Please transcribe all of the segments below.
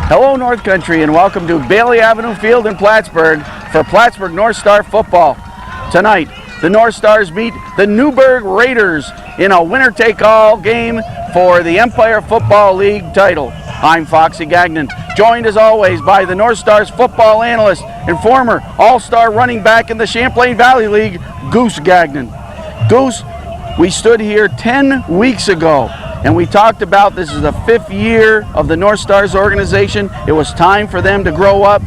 Hello, North Country, and welcome to Bailey Avenue Field in Plattsburgh for Plattsburgh North Star football. Tonight, the North Stars meet the Newburg Raiders in a winner-take-all game for the Empire Football League title. I'm Foxy Gagnon, joined as always by the North Stars football analyst and former all-star running back in the Champlain Valley League, Goose Gagnon. Goose, we stood here 10 weeks ago and we talked about this is the 5th year of the North Stars organization. It was time for them to grow up.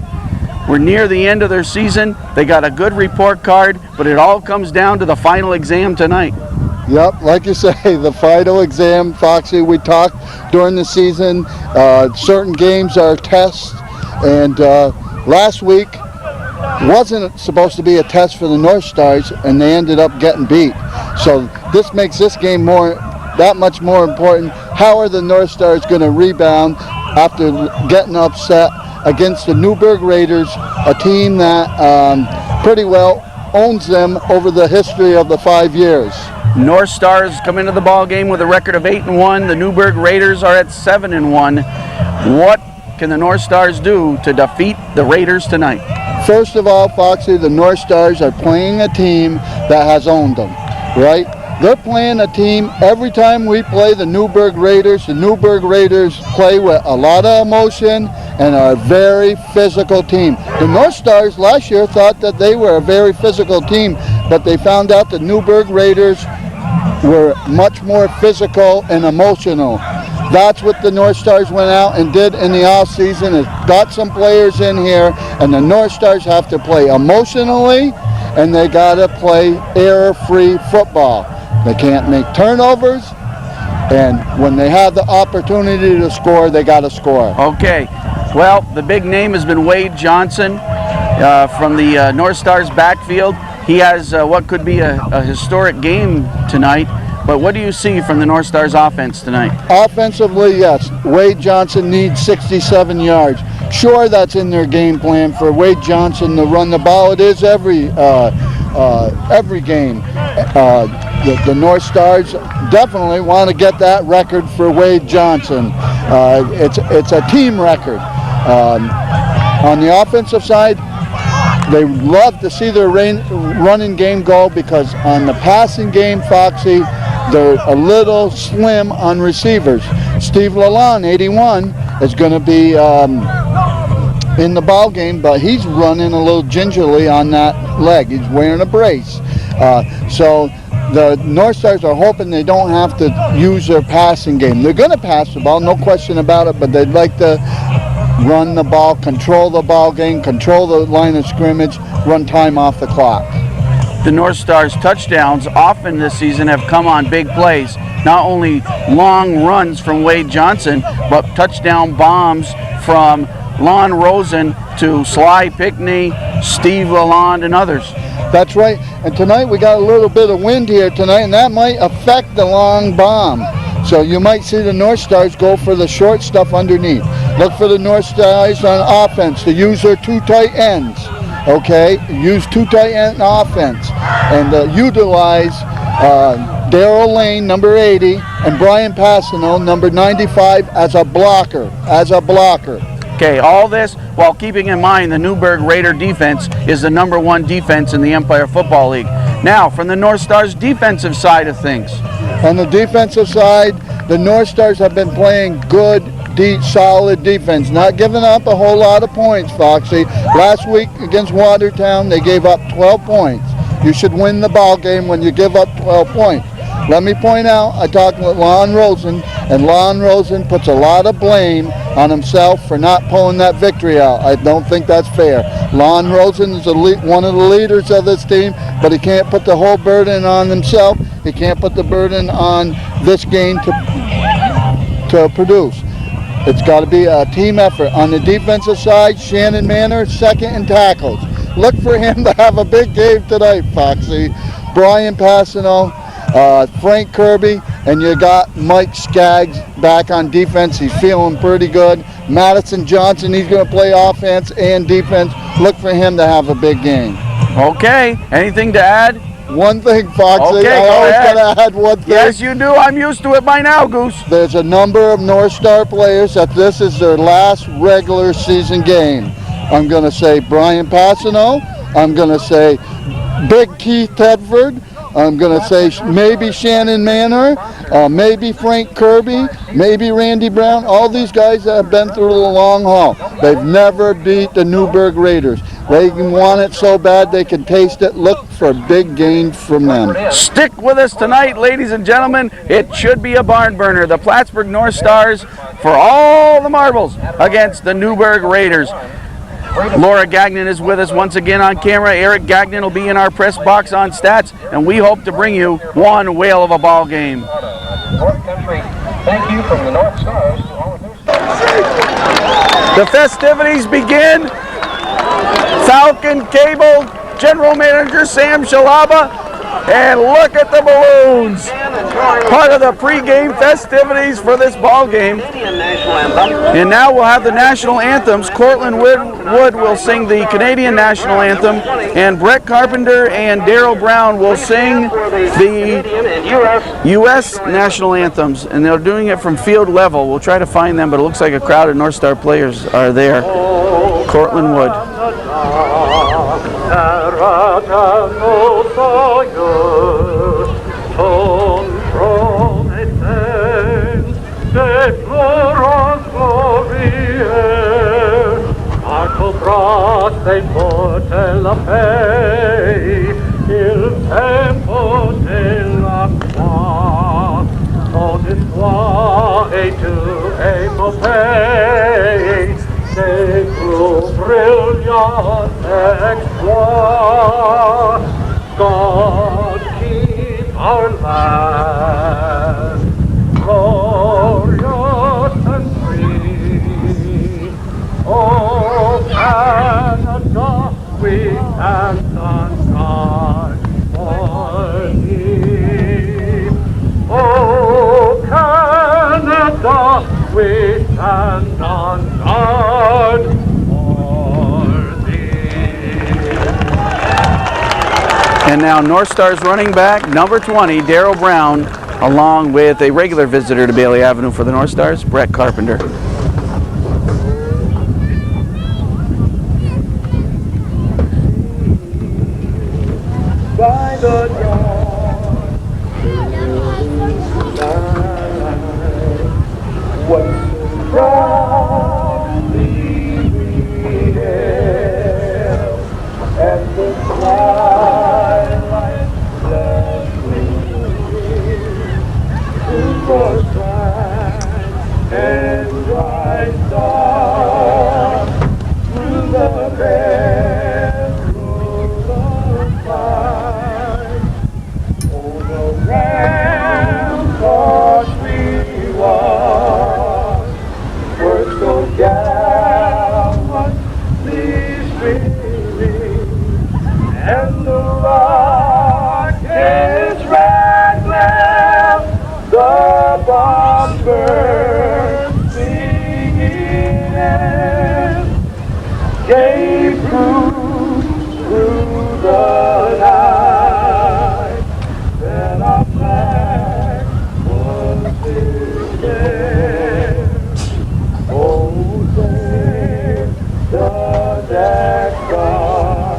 We're near the end of their season. They got a good report card, but it all comes down to the final exam tonight. Yep, like you say, the final exam, Foxy. We talked during the season. Certain games are tests, and last week wasn't supposed to be a test for the North Stars, and they ended up getting beat. So this makes this game that much more important. How are the North Stars going to rebound after getting upset against the Newburg Raiders, a team that pretty well owns them over the history of the 5 years? North Stars come into the ball game with a record of 8-1. The Newburg Raiders are at 7-1. What can the North Stars do to defeat the Raiders tonight? First of all, Foxy, the North Stars are playing a team that has owned them, right? They're playing a team. Every time we play the Newburg Raiders play with a lot of emotion and are a very physical team. The North Stars last year thought that they were a very physical team, but they found out the Newburg Raiders were much more physical and emotional. That's what the North Stars went out and did in the off season, is got some players in here, and the North Stars have to play emotionally, and they got to play error-free football. They can't make turnovers, and when they have the opportunity to score, they got to score. Okay, well, the big name has been Wade Johnson from the North Stars backfield. He has what could be a historic game tonight, but what do you see from the North Stars offense tonight? Offensively, yes, Wade Johnson needs 67 yards. Sure, that's in their game plan for Wade Johnson to run the ball. It is every game. The North Stars definitely want to get that record for Wade Johnson. It's a team record. On the offensive side, they love to see their running game go, because on the passing game, Foxy, they're a little slim on receivers. Steve Lalonde, 81, is going to be in the ball game, but he's running a little gingerly on that leg. He's wearing a brace. So the North Stars are hoping they don't have to use their passing game. They're going to pass the ball, no question about it, but they'd like to run the ball, control the ball game, control the line of scrimmage, run time off the clock. The North Stars touchdowns often this season have come on big plays. Not only long runs from Wade Johnson, but touchdown bombs from Lon Rosen to Sly Pickney, Steve Lalonde, and others. That's right. And tonight we got a little bit of wind here tonight, and that might affect the long bomb. So you might see the North Stars go for the short stuff underneath. Look for the North Stars on offense to use their 2 tight ends. Okay, use 2 tight end offense, and utilize Darrell Lane, number 80, and Brian Passano, number 95, as a blocker. Okay, all this while keeping in mind the Newburg Raider defense is the #1 defense in the Empire Football League. Now, from the North Stars defensive side of things. On the defensive side, the North Stars have been playing good, deep, solid defense, not giving up a whole lot of points, Foxy. Last week against Watertown, they gave up 12 points. You should win the ball game when you give up 12 points. Let me point out, I talked with Lon Rosen, and Lon Rosen puts a lot of blame on himself for not pulling that victory out. I don't think that's fair. Lon Rosen is one of the leaders of this team, but he can't put the whole burden on himself. He can't put the burden on this game to produce. It's got to be a team effort. On the defensive side, Shannon Manor, second in tackles. Look for him to have a big game tonight, Foxy. Brian Passano, Frank Kirby, and you got Mike Skaggs back on defense. He's feeling pretty good. Madison Johnson, he's going to play offense and defense. Look for him to have a big game. Okay, anything to add? one thing, Foxy. Okay, I go always ahead. gotta add one thing. Yes, you do. I'm used to it by now, Goose. There's a number of North Star players that this is their last regular season game. I'm gonna say Brian Passano. I'm gonna say Big Keith Tedford. I'm going to say maybe Shannon Manor, maybe Frank Kirby, maybe Randy Brown. All these guys that have been through the long haul. They've never beat the Newburg Raiders. They want it so bad they can taste it. Look for big gains from them. Stick with us tonight, ladies and gentlemen. It should be a barn burner. The Plattsburgh North Stars for all the marbles against the Newburg Raiders. Laura Gagnon is with us once again on camera. Eric Gagnon will be in our press box on stats, and we hope to bring you one whale of a ball game. North Country, thank you from the North Stars to all of their The festivities begin. Falcon Cable General Manager Sam Shalaba, and look at the balloons. Part of the pregame festivities for this ball game. And now we'll have the national anthems. Cortland Wood will sing the Canadian national anthem, and Brett Carpenter and Daryl Brown will sing the U.S. national anthems. And they're doing it from field level. We'll try to find them, but it looks like a crowd of North Star players are there. Cortland Wood. Sei forte la fei, il tempo della qua, ton histoire et tu épopée, c'est plus brillant exploit. God keep our land glorious and free. Oh, Canada, we stand on guard for thee. Oh, Canada, we stand on guard for thee. And now North Stars running back, number 20, Daryl Brown, along with a regular visitor to Bailey Avenue for the North Stars, Brett Carpenter. By the dawn, what proudly we hailed, and the twilight that we for shine and bright star through the red road of fire. Oh, the ramparts we watched were so gallantly streaming, and the rockets ran glare, the bombs burned singing, and gave proof through the night that our flag was still there. Oh, save the Jack Star,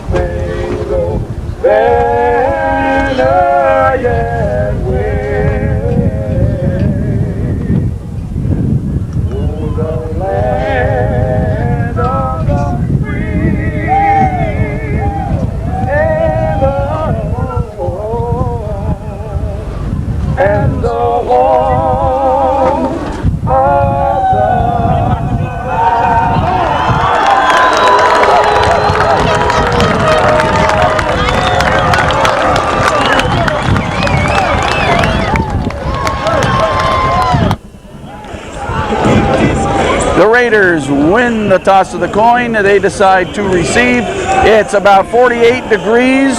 Spangled Banner yet wave. Oh, the land of the free and the home of the The Raiders win the toss of the coin. They decide to receive. It's about 48 degrees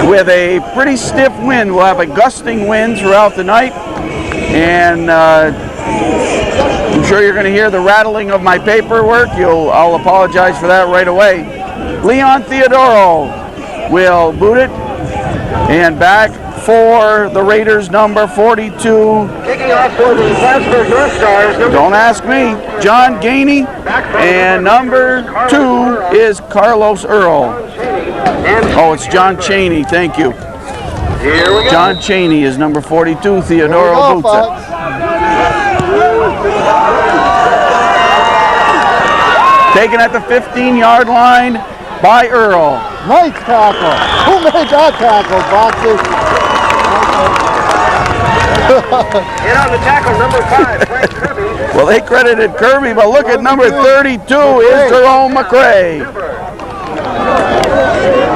with a pretty stiff wind. We'll have a gusting wind throughout the night. And I'm sure you're going to hear the rattling of my paperwork. I'll apologize for that right away. Leon Theodoro will boot it. And back for the Raiders, number 42. Kicking off for the Plattsburgh North Stars. Don't ask me. John Gainey. And number 2 is Carlos Earl. Oh, it's John Cheney. Thank you. Here we go. John Cheney is number 42. Theodoro boots it. Taken at the 15-yard line by Earl. Nice tackle. Who made that tackle, Foxy? In on the tackle, number 5, Frank Kirby. Well, they credited Kirby, but look at number 32 is Jerome McCray.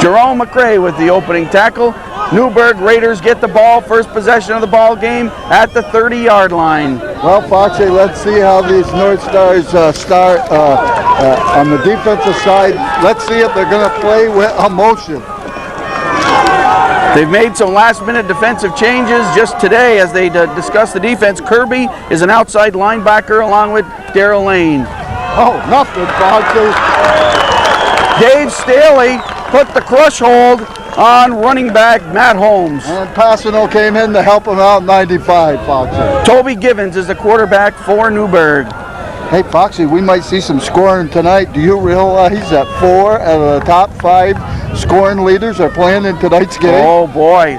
Jerome McCray with the opening tackle. Newburg Raiders get the ball, first possession of the ball game at the 30-yard line. Well, Foxy, let's see how these North Stars start on the defensive side. Let's see if they're going to play with emotion. They've made some last-minute defensive changes just today as they discuss the defense. Kirby is an outside linebacker along with Darrell Lane. Oh, nothing, Foxy. Dave Staley put the crush hold on running back Matt Holmes. And Passano came in to help him out 95, Foxy. Toby Givens is the quarterback for Newburg. Hey, Foxy, we might see some scoring tonight. Do you realize that 4 out of the top 5 scoring leaders are playing in tonight's game? Oh, boy.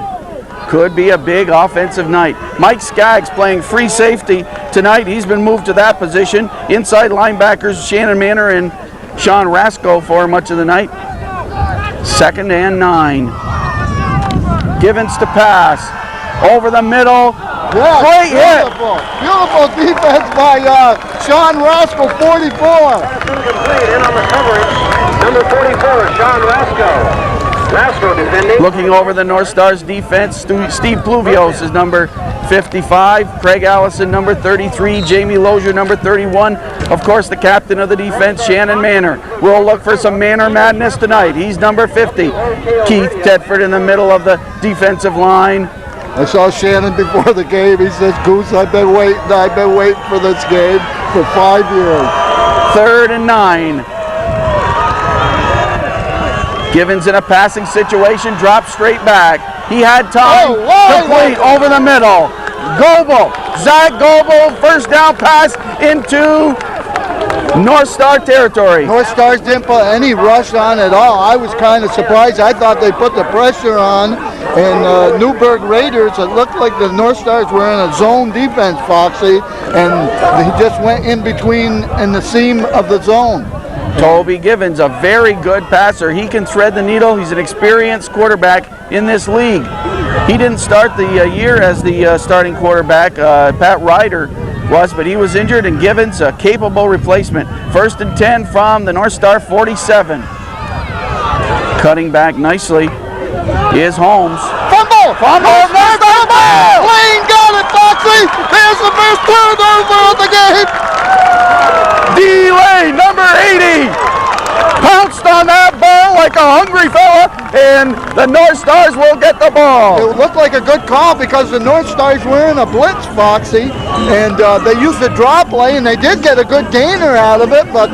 Could be a big offensive night. Mike Skaggs playing free safety tonight. He's been moved to that position. Inside linebackers Shannon Manor and Sean Rasco for much of the night. 2nd and 9. Givens to pass. Over the middle. Yeah, great hit. Beautiful defense by Sean Rascal, 44. Complete in on the coverage. Number 44, Sean Rasco. Rasco defending. Looking over the North Stars defense, Steve Pluvios is number 55. Craig Allison, number 33. Jamie Lozier, number 31. Of course, the captain of the defense, Shannon Manor. We'll look for some Manor madness tonight. He's number 50. Keith Tedford in the middle of the defensive line. I saw Shannon before the game. He says, Goose, I've been waiting for this game for 5 years. 3rd and 9. Givens in a passing situation, drops straight back. He had time, complete over the middle. Goebel, Zach Goebel, first down pass into North Star territory. North Stars didn't put any rush on at all. I was kind of surprised. I thought they put the pressure on. And Newburg Raiders, it looked like the North Stars were in a zone defense, Foxy, and he just went in between in the seam of the zone. Toby Givens, a very good passer. He can thread the needle. He's an experienced quarterback in this league. He didn't start the year as the starting quarterback. Pat Ryder was, but he was injured, and Givens, a capable replacement. 1st and 10 from the North Star 47. Cutting back nicely is Holmes. Fumble! Lane got it, Foxy! There's the first turnover of the game! D-Lane, number 80, pounced on that ball like a hungry fella, and the North Stars will get the ball. It looked like a good call because the North Stars were in a blitz, Foxy, and they used the drop play, and they did get a good gainer out of it, but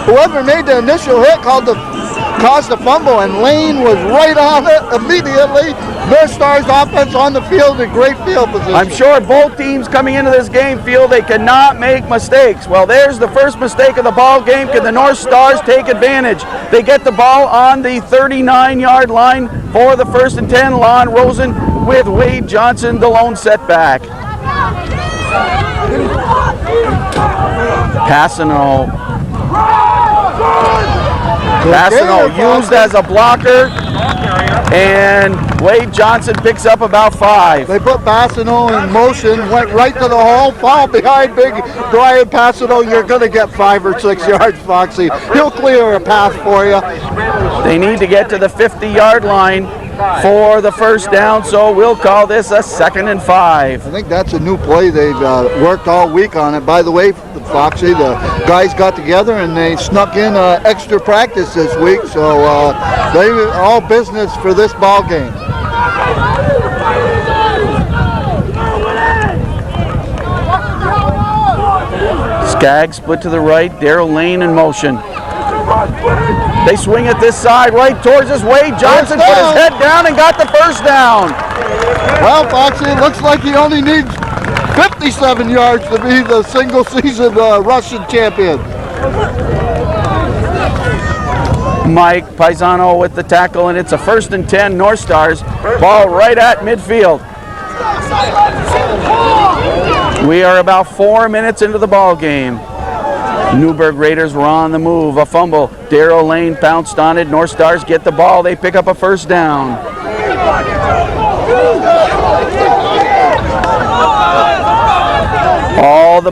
whoever made the initial hit caused the fumble, and Lane was right on it immediately. North Stars offense on the field in great field position. I'm sure both teams coming into this game feel they cannot make mistakes. Well, there's the first mistake of the ball game. Can the North Stars take advantage? They get the ball on the 39-yard line for the 1st and 10. Lon Rosen with Wade Johnson, the lone setback. Passano used as a blocker, and Wade Johnson picks up about 5. They put Passano in motion, went right to the hole, foul behind big Brian Passano. You're going to get 5 or 6 yards, Foxy. He'll clear a path for you. They need to get to the 50-yard line for the first down, so we'll call this a 2nd and 5. I think that's a new play. They've worked all week on it. By the way, Foxy, the guys got together and they snuck in extra practice this week, so they all business for this ball game. Skaggs split to the right, Darrell Lane in motion. They swing it this side, right towards us. Wade Johnson put his head down and got the first down. Well, Foxy, it looks like he only needs 57 yards to be the single-season Russian champion. Mike Paisano with the tackle, and it's a 1st and 10 North Stars. Ball right at midfield. We are about 4 minutes into the ball game. Newburg Raiders were on the move. A fumble. Darrell Lane pounced on it. North Stars get the ball. They pick up a first down. All the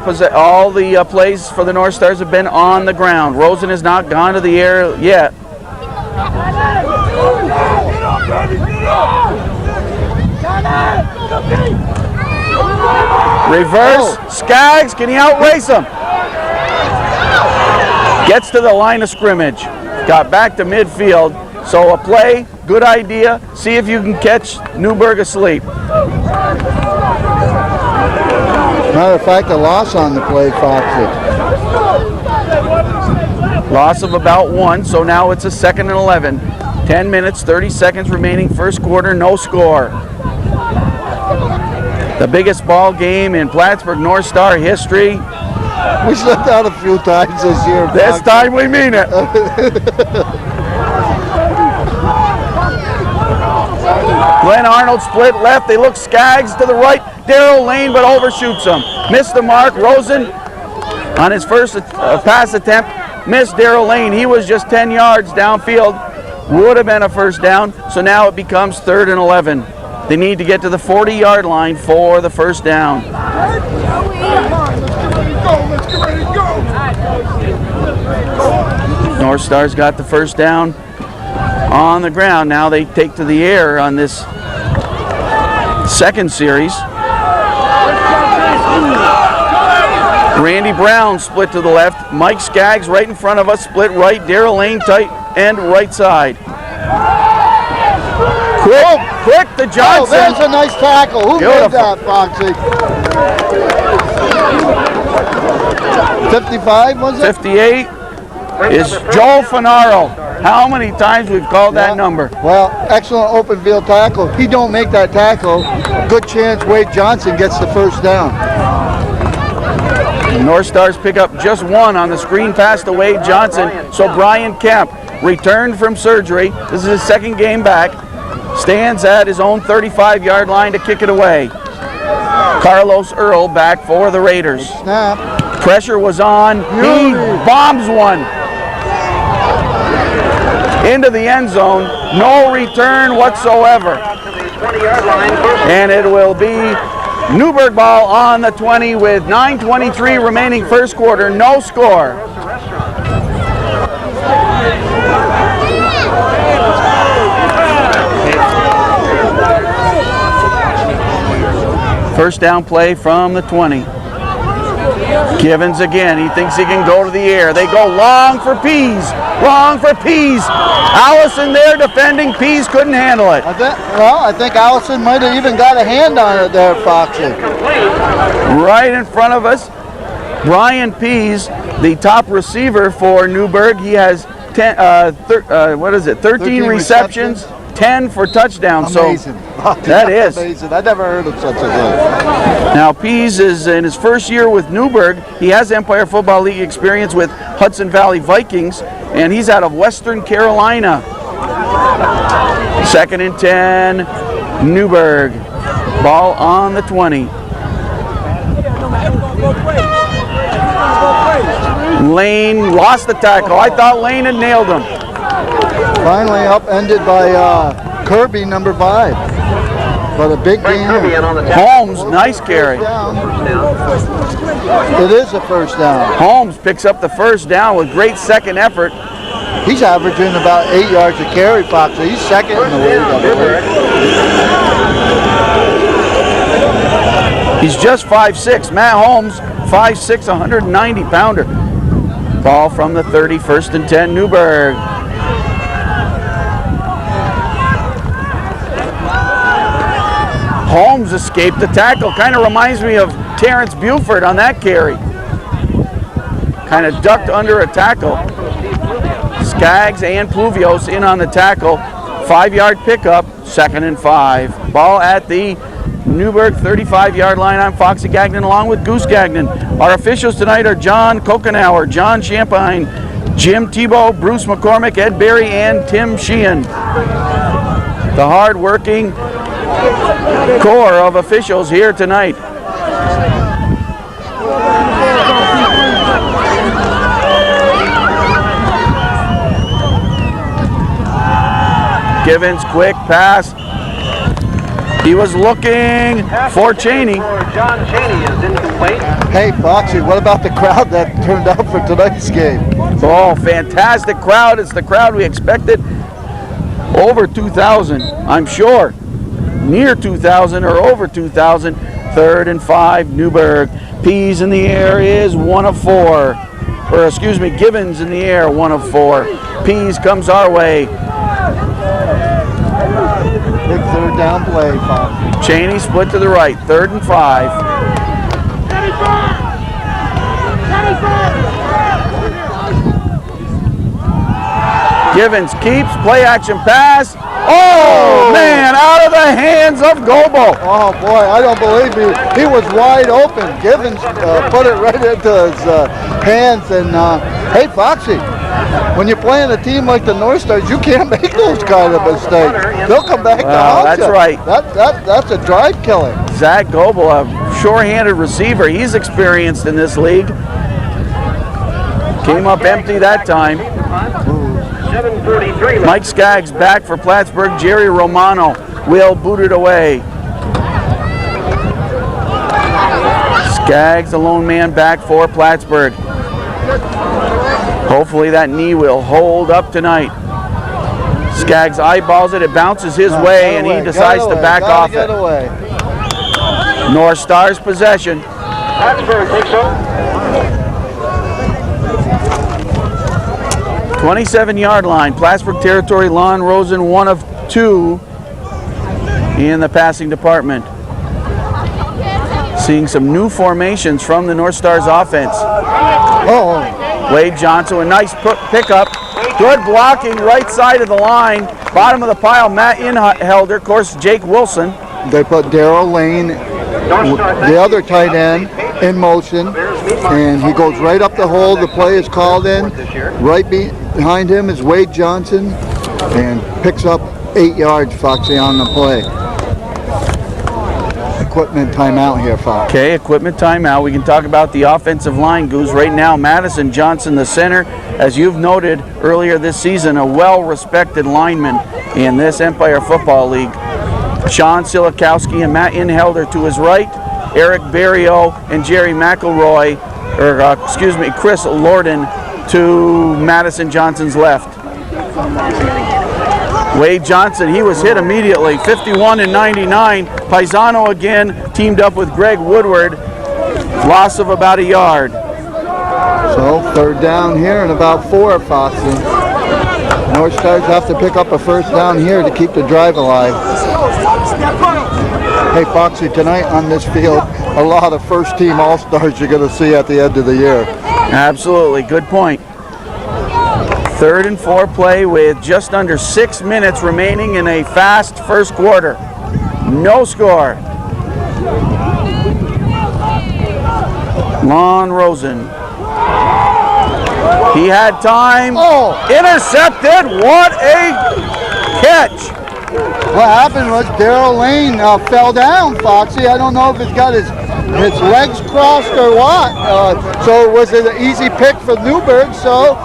plays for the North Stars have been on the ground. Rosen has not gone to the air yet. Reverse. Skaggs, can he outrace him? Gets to the line of scrimmage. Got back to midfield. So a play, good idea. See if you can catch Newburg asleep. Matter of fact, a loss on the play, Foxy. Loss of about 1, so now it's a 2nd and 11. 10 minutes, 30 seconds remaining, first quarter, no score. The biggest ball game in Plattsburgh North Star history. We slipped out a few times this year, Foxy. This time we mean it. Glenn Arnold split left. They look Skaggs to the right. Darrell Lane, but overshoots him. Missed the mark. Rosen on his first pass attempt. Missed Darrell Lane. He was just 10 yards downfield. Would have been a first down. So now it becomes 3rd and 11. They need to get to the 40-yard line for the first down. North Stars got the first down on the ground. Now they take to the air on this second series. Randy Brown split to the left. Mike Skaggs right in front of us, split right. Darrell Lane tight end right side. Quick to Johnson. Oh, there's a nice tackle. Who made that, Foxy? 55, was it? 58 is Joel Finaro. How many times we've called that number? Well, excellent open field tackle. If he don't make that tackle, good chance Wade Johnson gets the first down. North Stars pick up just 1 on the screen pass to Wade Johnson. So Brian Kemp returned from surgery. This is his 2nd game back. Stands at his own 35-yard line to kick it away. Carlos Earl back for the Raiders. Snap. Pressure was on. He bombs one into the end zone. No return whatsoever. And it will be Newburg ball on the 20 with 9:23 remaining first quarter. No score. First down play from the 20. Givens again. He thinks he can go to the air. They go long for Pease. Long for Pease. Allison there defending. Pease couldn't handle it. I think Allison might have even got a hand on it there, Foxy. Right in front of us, Brian Pease, the top receiver for Newburg. He has 13 receptions, 10 for touchdowns. Amazing. So that is amazing. I never heard of such a thing. Now Pease is in his first year with Newburg. He has Empire Football League experience with Hudson Valley Vikings, and he's out of Western Carolina. 2nd and 10, Newburg. Ball on the 20. Lane lost the tackle. I thought Lane had nailed him. Finally upended by Kirby, number 5. But a big game. Holmes, nice carry. It is a first down. Holmes picks up the first down with great second effort. He's averaging about 8 yards a carry, Fox. So he's 2nd in the league, I believe. He's just 5'6". Matt Holmes, 5'6", 190-pounder. Ball from the 30, 1st and 10, Newburg. Holmes escaped the tackle. Kind of reminds me of Terrence Buford on that carry. Kind of ducked under a tackle. Skaggs and Pluvios in on the tackle. 5-yard pickup, 2nd and 5. Ball at the Newburg 35-yard line. I'm Foxy Gagnon along with Goose Gagnon. Our officials tonight are John Kokenauer, John Champagne, Jim Tebow, Bruce McCormick, Ed Berry, and Tim Sheehan. The hard-working core of officials here tonight. Givens, quick pass. He was looking for Cheney. John Cheney is incomplete. Hey, Foxy, what about the crowd that turned out for tonight's game? Oh, fantastic crowd. It's the crowd we expected. Over 2,000, I'm sure. Near 2,000 or over 2,000. 3rd and 5, Newburg. Pease in the air is 1 of 4. Or excuse me, Givens in the air, 1 of 4. Pease comes our way. Big 3rd down play, Foxy. Cheney split to the right, 3rd and 5. Givens keeps, play action pass. Oh, man, out of the hands of Goebel. Oh, boy, I don't believe he was wide open. Givens put it right into his hands. And, hey, Foxy, when you're playing a team like the North Stars, you can't make those kind of mistakes. They'll come back to haunt you. That's right. That's a drive killer. Zach Goebel, a sure-handed receiver. He's experienced in this league. Came up empty that time. 7:43. Mike Skaggs back for Plattsburgh. Jerry Romano will boot it away. Skaggs, the lone man, back for Plattsburgh. Hopefully that knee will hold up tonight. Skaggs eyeballs it. It bounces his way, and he decides to back off it. North Stars possession. Plattsburgh takes over. 27-yard line, Plattsburgh territory. Lon Rosen, 1 of 2 in the passing department. Seeing some new formations from the North Stars offense. Wade Johnson, a nice pickup. Good blocking right side of the line. Bottom of the pile, Matt Inhelder. Of course, Jake Wilson. They put Darrell Lane, the other tight end, in motion, and he goes right up the hole. The play is called in. Right behind him is Wade Johnson, and picks up 8 yards, Foxy, on the play. Equipment timeout here, Fox. Okay, equipment timeout. We can talk about the offensive line, Goose. Right now, Madison Johnson, the center, as you've noted earlier this season, a well-respected lineman in this Empire Football League. Sean Silikowski and Matt Inhelder to his right. Eric Barrio and Jerry McElroy, Chris Lorden to Madison Johnson's left. Wade Johnson, he was hit immediately, 51 and 99. Paisano again teamed up with Greg Woodward. Loss of about a yard. So 3rd down here and about 4, Foxy. North Stars have to pick up a 1st down here to keep the drive alive. Hey, Foxy, tonight on this field, a lot of first-team All-Stars you're going to see at the end of the year. Absolutely, good point. 3rd and 4 play with just under 6 minutes remaining in a fast first quarter. No score. Lon Rosen. He had time. Oh! Intercepted. What a catch. What happened was Darrell Lane fell down, Foxy. I don't know if he's got his legs crossed or what. So it was an easy pick for Newburg. So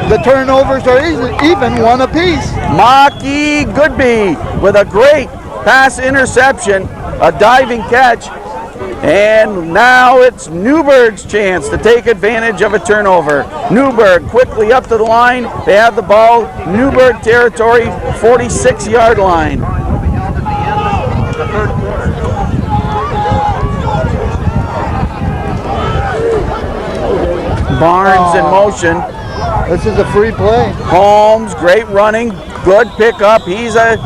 the turnovers are even 1 apiece. Maki Goodby with a great pass interception, a diving catch. And now it's Newburg's chance to take advantage of a turnover. Newburg quickly up to the line. They have the ball. Newburg territory, 46-yard line. Barnes in motion. This is a free play. Holmes, great running, good pickup. He's a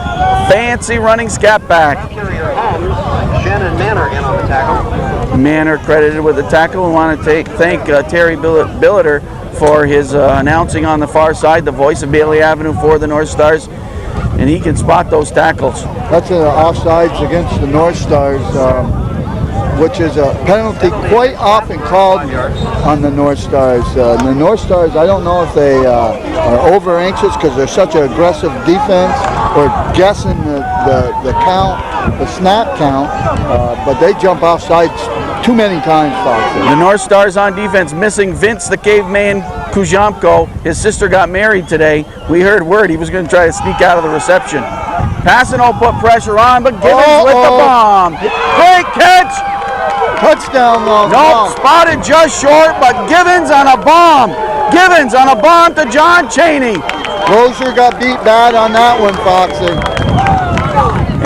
fancy running scat back. Shannon Manor in on the tackle. Manor credited with the tackle. We want to thank Terry Billiter for his announcing on the far side, the voice of Bailey Avenue for the North Stars, and he can spot those tackles. That's an offsides against the North Stars, which is a penalty quite often called on the North Stars. The North Stars, I don't know if they are over anxious because they're such an aggressive defense or guessing the count, the snap count, but they jump offsides too many times, Foxy. The North Stars on defense missing Vince the Caveman Kuzhamko. His sister got married today. We heard word he was going to try to sneak out of the reception. Passing will put pressure on, but Givens with the bomb. Great catch! Touchdown, long. Nope, spotted just short, but Givens on a bomb. Givens on a bomb to John Cheney. Rozier got beat bad on that one, Foxy.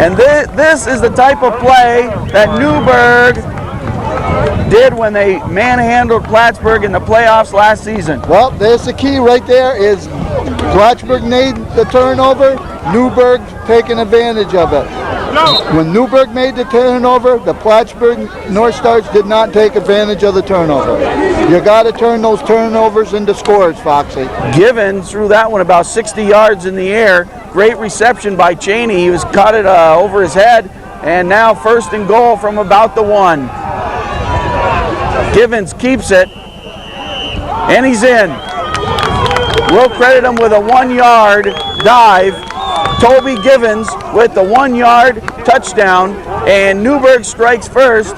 And this is the type of play that Newburg did when they manhandled Plattsburgh in the playoffs last season. Well, there's the key right there is Plattsburgh made the turnover, Newburg taking advantage of it. When Newburg made the turnover, the Plattsburgh North Stars did not take advantage of the turnover. You got to turn those turnovers into scores, Foxy. Givens threw that one about 60 yards in the air. Great reception by Cheney. He was caught it over his head, and now 1st and goal from about the 1. Givens keeps it, and he's in. We'll credit him with a 1-yard dive. Toby Givens with the 1-yard touchdown, and Newburg strikes first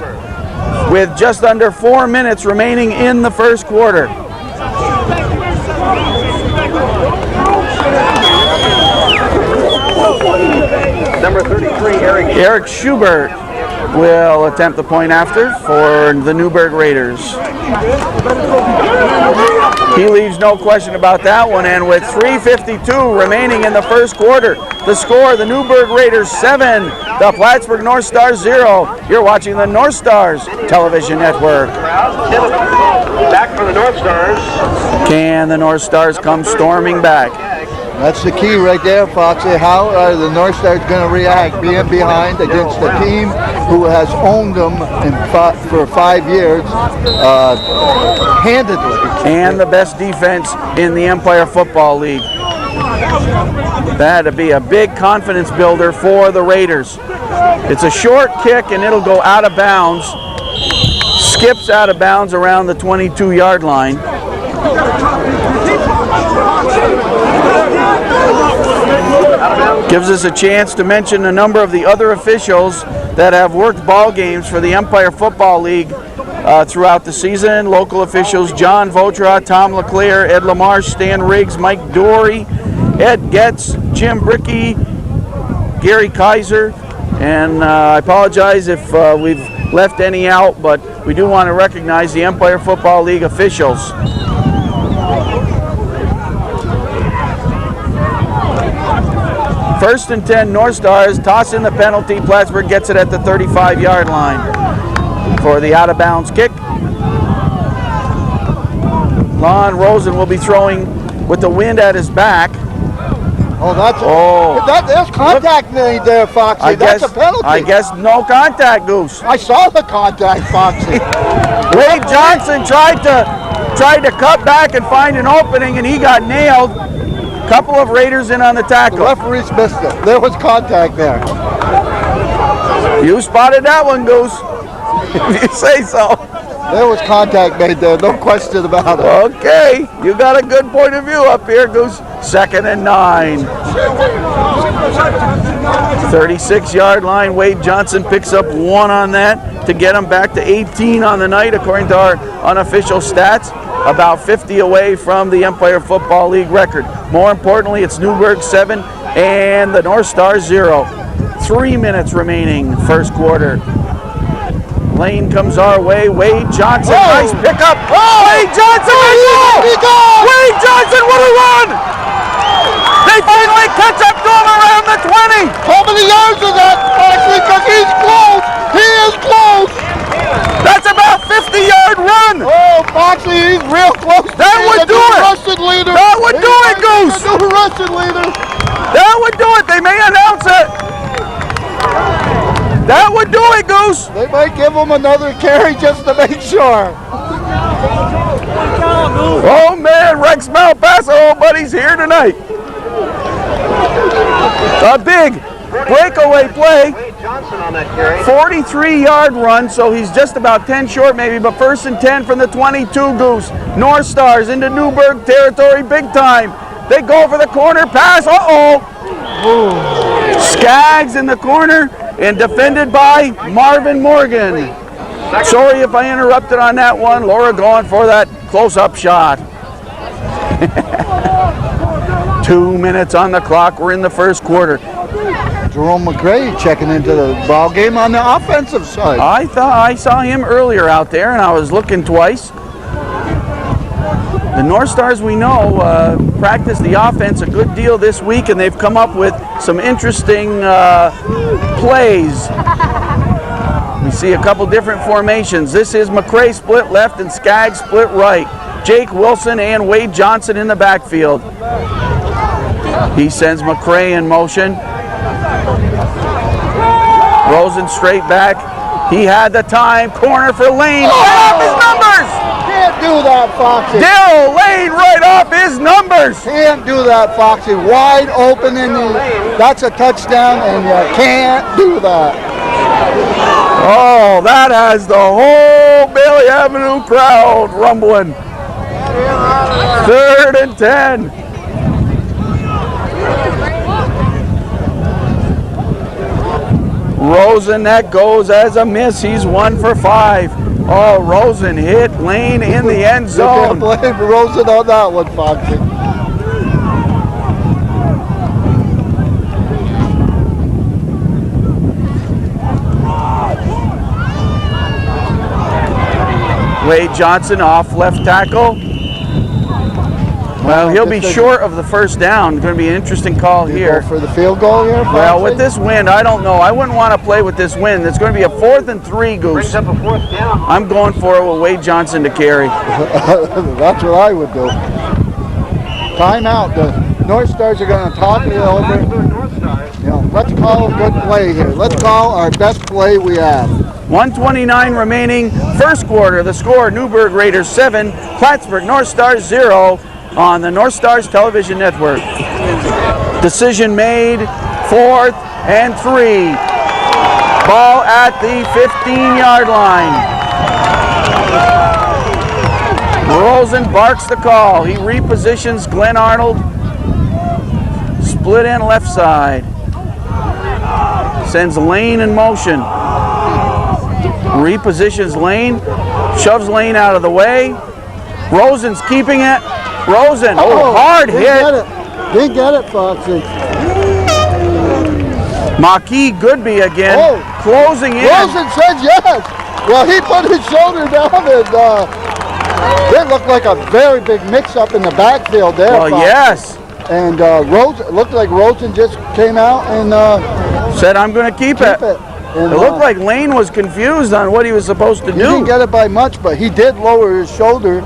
with just under 4 minutes remaining in the first quarter. Number 33, Eric Schubert will attempt the point after for the Newburg Raiders. He leaves no question about that one, and with 3:52 remaining in the first quarter, the score, the Newburg Raiders 7, the Plattsburgh North Stars 0. You're watching the North Stars Television Network. back for the North Stars. Can the North Stars come storming back? That's the key right there, Foxy. How are the North Stars going to react being behind against a team who has owned them for 5 years handedly? And the best defense in the Empire Football League. That'd be a big confidence builder for the Raiders. It's a short kick and it'll go out of bounds. Skips out of bounds around the 22-yard line. Gives us a chance to mention a number of the other officials that have worked ball games for the Empire Football League throughout the season. Local officials John Votra, Tom LeClaire, Ed Lamarche, Stan Riggs, Mike Dory, Ed Getz, Jim Brickey, Gary Kaiser, and I apologize if we've left any out, but we do want to recognize the Empire Football League officials. First and 10, North Stars toss in the penalty. Plattsburgh gets it at the 35-yard line for the out-of-bounds kick. Lon Rosen will be throwing with the wind at his back. There's contact made there, Foxy. That's a penalty. I guess no contact, Goose. I saw the contact, Foxy. Wade Johnson tried to cut back and find an opening, and he got nailed. Couple of Raiders in on the tackle. The referees missed it. There was contact there. You spotted that one, Goose. If you say so. There was contact made there, no question about it. Okay, you got a good point of view up here, Goose. 2nd and 9. 36-yard line. Wade Johnson picks up 1 on that to get him back to 18 on the night, according to our unofficial stats. About 50 away from the Empire Football League record. More importantly, it's Newburg 7 and the North Stars 0. 3 minutes remaining, first quarter. Lane comes our way. Wade Johnson, nice pickup. Wade Johnson, Wade Johnson, what a run! They finally catch up to him around the 20. How many yards is that, Foxy? Because he's close. He is close. That's about 50-yard run. Oh, Foxy, he's real close. That would do it. Russian leader. That would do it, Goose. The new Russian leader. That would do it. They may announce it. That would do it, Goose. They might give him another carry just to make sure. Oh man, Rex Malpaso, buddy's here tonight. A big breakaway play. 43-yard run, so he's just about 10 short maybe, but 1st and 10 from the 22, Goose. North Stars into Newburg territory big time. They go for the corner pass. Uh-oh. Skaggs in the corner and defended by Marvin Morgan. Sorry if I interrupted on that one. Laura going for that close-up shot. 2 minutes on the clock. We're in the first quarter. Jerome McRae checking into the ball game on the offensive side. I thought I saw him earlier out there, and I was looking twice. The North Stars, we know, practice the offense a good deal this week, and they've come up with some interesting plays. We see a couple different formations. This is McRae split left and Skaggs split right. Jake Wilson and Wade Johnson in the backfield. He sends McRae in motion. Rosen straight back. He had the time. Corner for Lane. Right off his numbers! Can't do that, Foxy. Daryl Lane right off his numbers. Can't do that, Foxy. Wide open, and that's a touchdown, and you can't do that. Oh, that has the whole Bailey Avenue crowd rumbling. 3rd and 10. Rosen, that goes as a miss. He's 1 for 5. Oh, Rosen hit Lane in the end zone. You can't blame Rosen on that one, Foxy. Wade Johnson off left tackle. Well, he'll be short of the first down. It's going to be an interesting call here. Go for the field goal here, Foxy? Well, with this wind, I don't know. I wouldn't want to play with this wind. It's going to be a 4th and 3, Goose. Brings up a 4th down. I'm going for it with Wade Johnson to carry. That's what I would do. Timeout. The North Stars are going to talk it over. You know, let's call a good play here. Let's call our best play we have. 1:29 remaining, first quarter. The score: Newburg Raiders 7, Plattsburgh North Stars 0 on the North Stars Television Network. Decision made, 4th and 3. Ball at the 15-yard line. Rosen barks the call. He repositions Glenn Arnold. Split end left side. Sends Lane in motion. Repositions Lane. Shoves Lane out of the way. Rosen's keeping it. Rosen, hard hit. Didn't get it, Foxy. Maquis Goodby again, closing in. Rosen said yes. Well, he put his shoulder down, and it looked like a very big mix-up in the backfield there. Well, Foxy. yes. And Rosen, it looked like Rosen just came out and said, I'm going to keep it. And, it looked like Lane was confused on what he was supposed to do. He didn't get it by much, but he did lower his shoulder.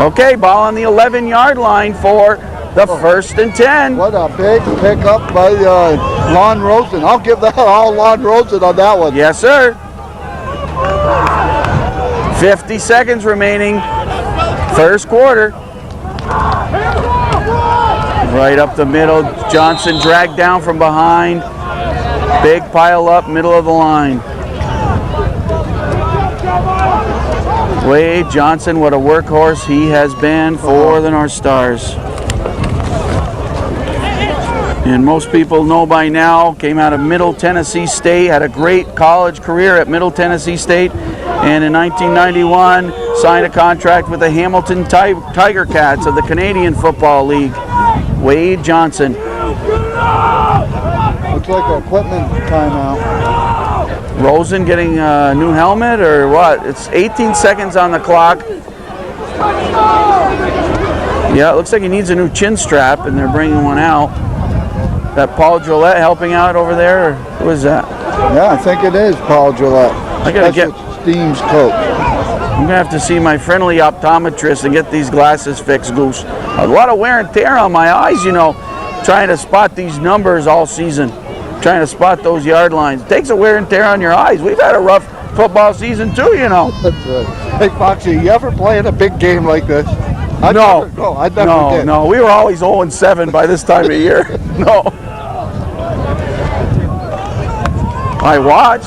Okay, ball on the 11-yard line for the 1st and 10. What a big pickup by Lon Rosen. I'll give that all Lon Rosen on that one. Yes, sir. 50 seconds remaining. First quarter. Right up the middle. Johnson dragged down from behind. Big pile up, middle of the line. Wade Johnson, what a workhorse he has been for the North Stars. And most people know by now, came out of Middle Tennessee State, had a great college career at Middle Tennessee State, and in 1991 signed a contract with the Hamilton Tiger Cats of the Canadian Football League. Wade Johnson. Looks like an equipment timeout. Rosen getting a new helmet or what? It's 18 seconds on the clock. Yeah, it looks like he needs a new chin strap, and they're bringing one out. That Paul Gillette helping out over there, or who is that? Yeah, I think it is Paul Gillette. I gotta get Steam's coach. I'm gonna have to see my friendly optometrist and get these glasses fixed, Goose. A lot of wear and tear on my eyes, you know, trying to spot these numbers all season. Trying to spot those yard lines. It takes a wear and tear on your eyes. We've had a rough football season too, you know. That's right. Hey, Foxy, you ever play in a big game like this? I never did. No. We were always 0-7 by this time of year. No. I watched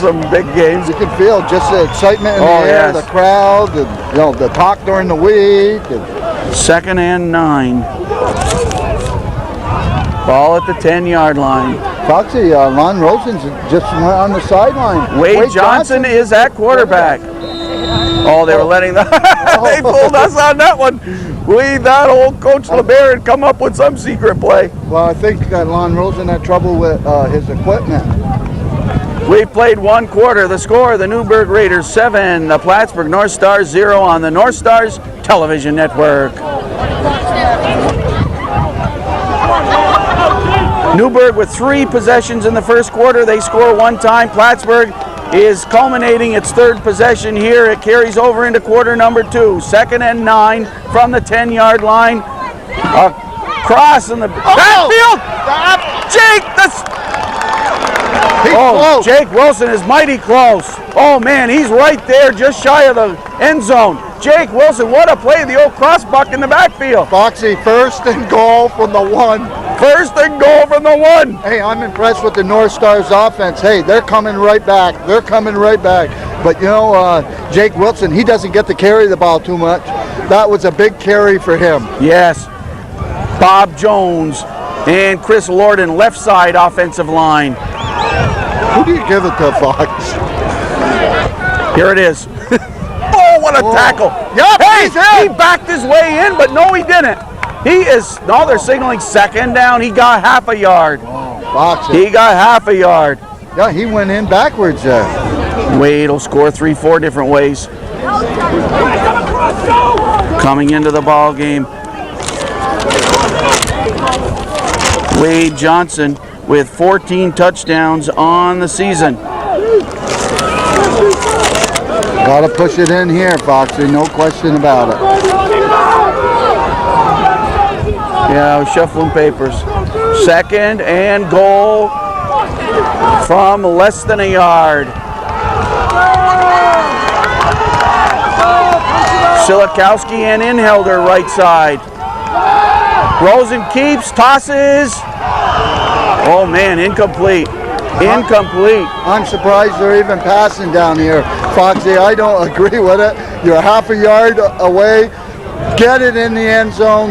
some big games. You can feel just the excitement in the air, the crowd, and the talk during the week. 2nd and 9. Ball at the 10-yard line. Foxy, Lon Rosen just went on the sideline. Wade Johnson is at quarterback. Oh, they were letting the they fooled us on that one. We thought old Coach LeBaron had come up with some secret play. Well, I think that Lon Rosen had trouble with his equipment. We played 1 quarter. The score, the Newburg Raiders 7, the Plattsburgh North Stars 0 on the North Stars Television Network. Newburg with 3 possessions in the first quarter. They score 1 time. Plattsburgh is culminating its 3rd possession here. It carries over into quarter number 2. 2nd and 9 from the 10-yard line. A cross in the backfield. Jake Wilson is mighty close. Oh man, he's right there just shy of the end zone. Jake Wilson, what a play, the old crossbuck in the backfield. Foxy, 1st and goal from the 1. 1st and goal from the 1. Hey, I'm impressed with the North Stars offense. Hey, they're coming right back. But you know, Jake Wilson, he doesn't get to carry the ball too much. That was a big carry for him. Yes. Bob Jones and Chris Lorden, left side offensive line. Who do you give it to, Fox? Here it is. Oh, what a tackle. Yep, hey, he backed his way in, but no, he didn't. They're signaling 2nd down. He got half a yard. Foxy. He got half a yard. Yeah, he went in backwards there. Wade will score 3-4 different ways. Coming into the ball game, Wade Johnson with 14 touchdowns on the season. Gotta push it in here, Foxy, no question about it. Yeah, I was shuffling papers. 2nd and goal from less than a yard. Silikowski and Inhelder right side. Rosen keeps, tosses. Oh man, incomplete. Incomplete. I'm surprised they're even passing down here, Foxy. I don't agree with it. You're half a yard away. Get it in the end zone.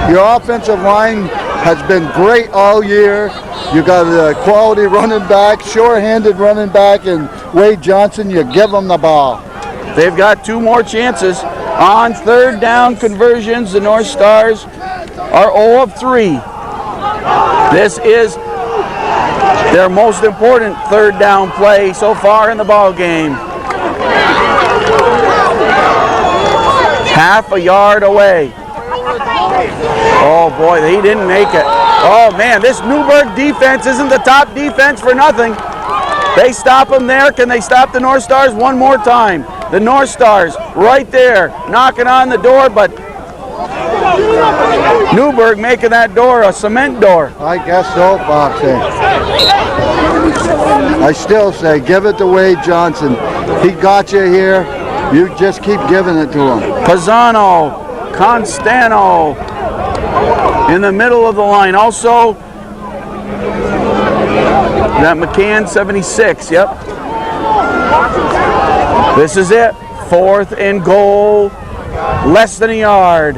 Your offensive line has been great all year. You got a quality running back, sure-handed running back, and Wade Johnson, you give them the ball. They've got 2 more chances. On 3rd down conversions, the North Stars are 0 of 3. This is their most important 3rd down play so far in the ball game. Half a yard away. Oh boy, he didn't make it. Oh man, this Newburg defense isn't the top defense for nothing. They stop them there. Can they stop the North Stars one more time? The North Stars right there, knocking on the door, but Newburg making that door a cement door. I guess so, Foxy. I still say give it to Wade Johnson. He got you here. You just keep giving it to him. Pisano, Constano in the middle of the line. Also, that McCann 76, yep. This is it. 4th and goal, less than a yard.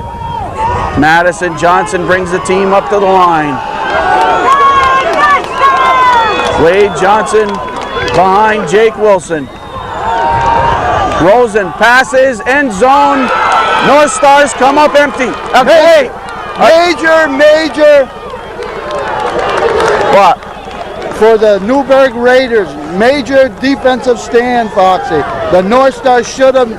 Madison Johnson brings the team up to the line. Wade Johnson behind Jake Wilson. Rosen passes, end zone. North Stars come up empty. Okay. Major. What? For the Newburg Raiders, major defensive stand, Foxy. The North Stars should have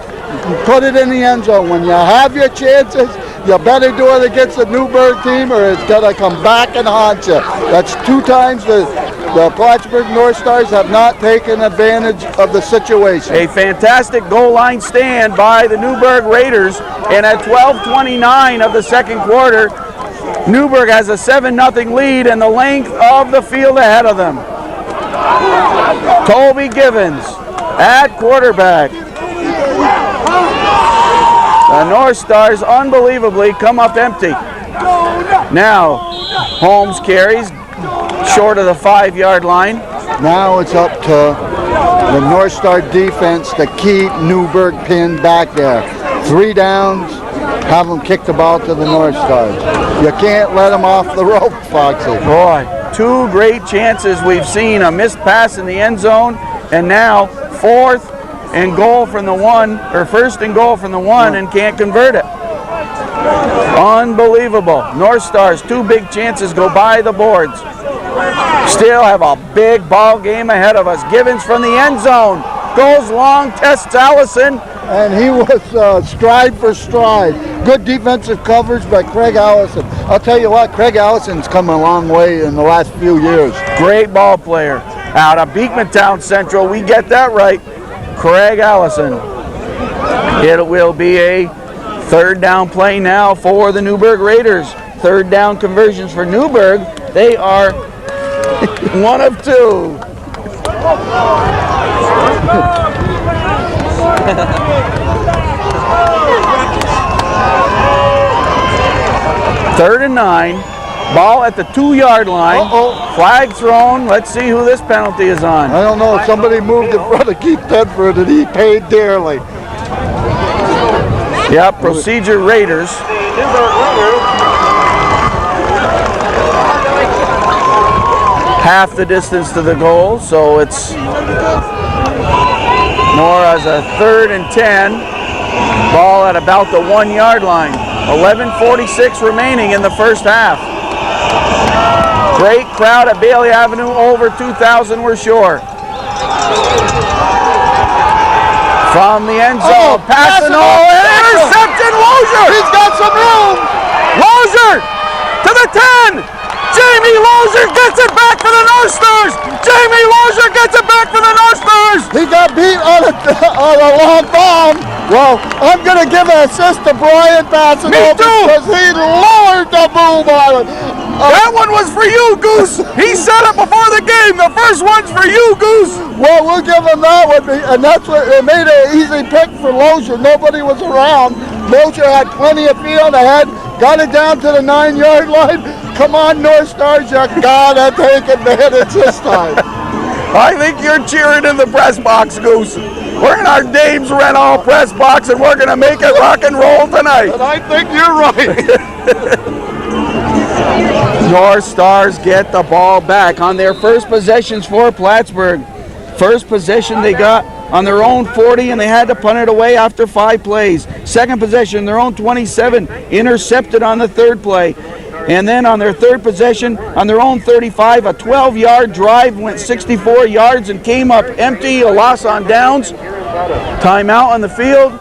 put it in the end zone. When you have your chances, you better do it against the Newburg team or it's going to come back and haunt you. That's 2 times the Plattsburgh North Stars have not taken advantage of the situation. A fantastic goal line stand by the Newburg Raiders, and at 12:29 of the second quarter, Newburg has a 7-0 lead and the length of the field ahead of them. Toby Givens at quarterback. The North Stars unbelievably come up empty. Now, Holmes carries short of the 5-yard line. Now it's up to the North Star defense to keep Newburg pinned back there. 3 downs, have them kick the ball to the North Stars. You can't let them off the rope, Foxy. Boy, 2 great chances we've seen. A missed pass in the end zone, and now 4th and goal from the 1, or 1st and goal from the 1, and can't convert it. Unbelievable. North Stars, 2 big chances go by the boards. Still have a big ball game ahead of us. Givens from the end zone goes long, tests Allison. And he was stride for stride. Good defensive coverage by Craig Allison. I'll tell you what, Craig Allison's come a long way in the last few years. Great ball player. Out of Beekmantown Central, we get that right. Craig Allison. It will be a 3rd down play now for the Newburg Raiders. 3rd down conversions for Newburg. They are 1 of 2. Third and 9. Ball at the 2-yard line. Flag thrown. Let's see who this penalty is on. I don't know. Somebody moved in front of Keith Tedford and he paid dearly. Yep, procedure Raiders. Half the distance to the goal, so it's more as a 3rd and 10. Ball at about the 1-yard line. 11:46 remaining in the first half. Great crowd at Bailey Avenue, over 2,000 we're sure. From the end zone, passing all, interception, Lozier! He's got some room! Lozier to the 10! Jamie Lozier gets it back for the North Stars! Jamie Lozier gets it back for the North Stars! He got beat on a long bomb. Well, I'm going to give an assist to Brian passing over because he lowered the boom on it. That one was for you, Goose! He said it before the game. The first one's for you, Goose! Well, we'll give him that one, and that's what it made an easy pick for Lozier. Nobody was around. Lozier had plenty of field ahead, got it down to the 9-yard line. Come on, North Stars, you gotta take advantage this time. I think you're cheering in the press box, Goose. We're in our Dames Rental press box, and we're gonna make it rock and roll tonight. And I think you're right. North Stars get the ball back on their first possessions for Plattsburgh. First possession they got on their own 40, and they had to punt it away after 5 plays. Second possession, their own 27, intercepted on the 3rd play. And then on their 3rd possession, on their own 35, a 12-yard drive, went 64 yards and came up empty, a loss on downs. Timeout on the field.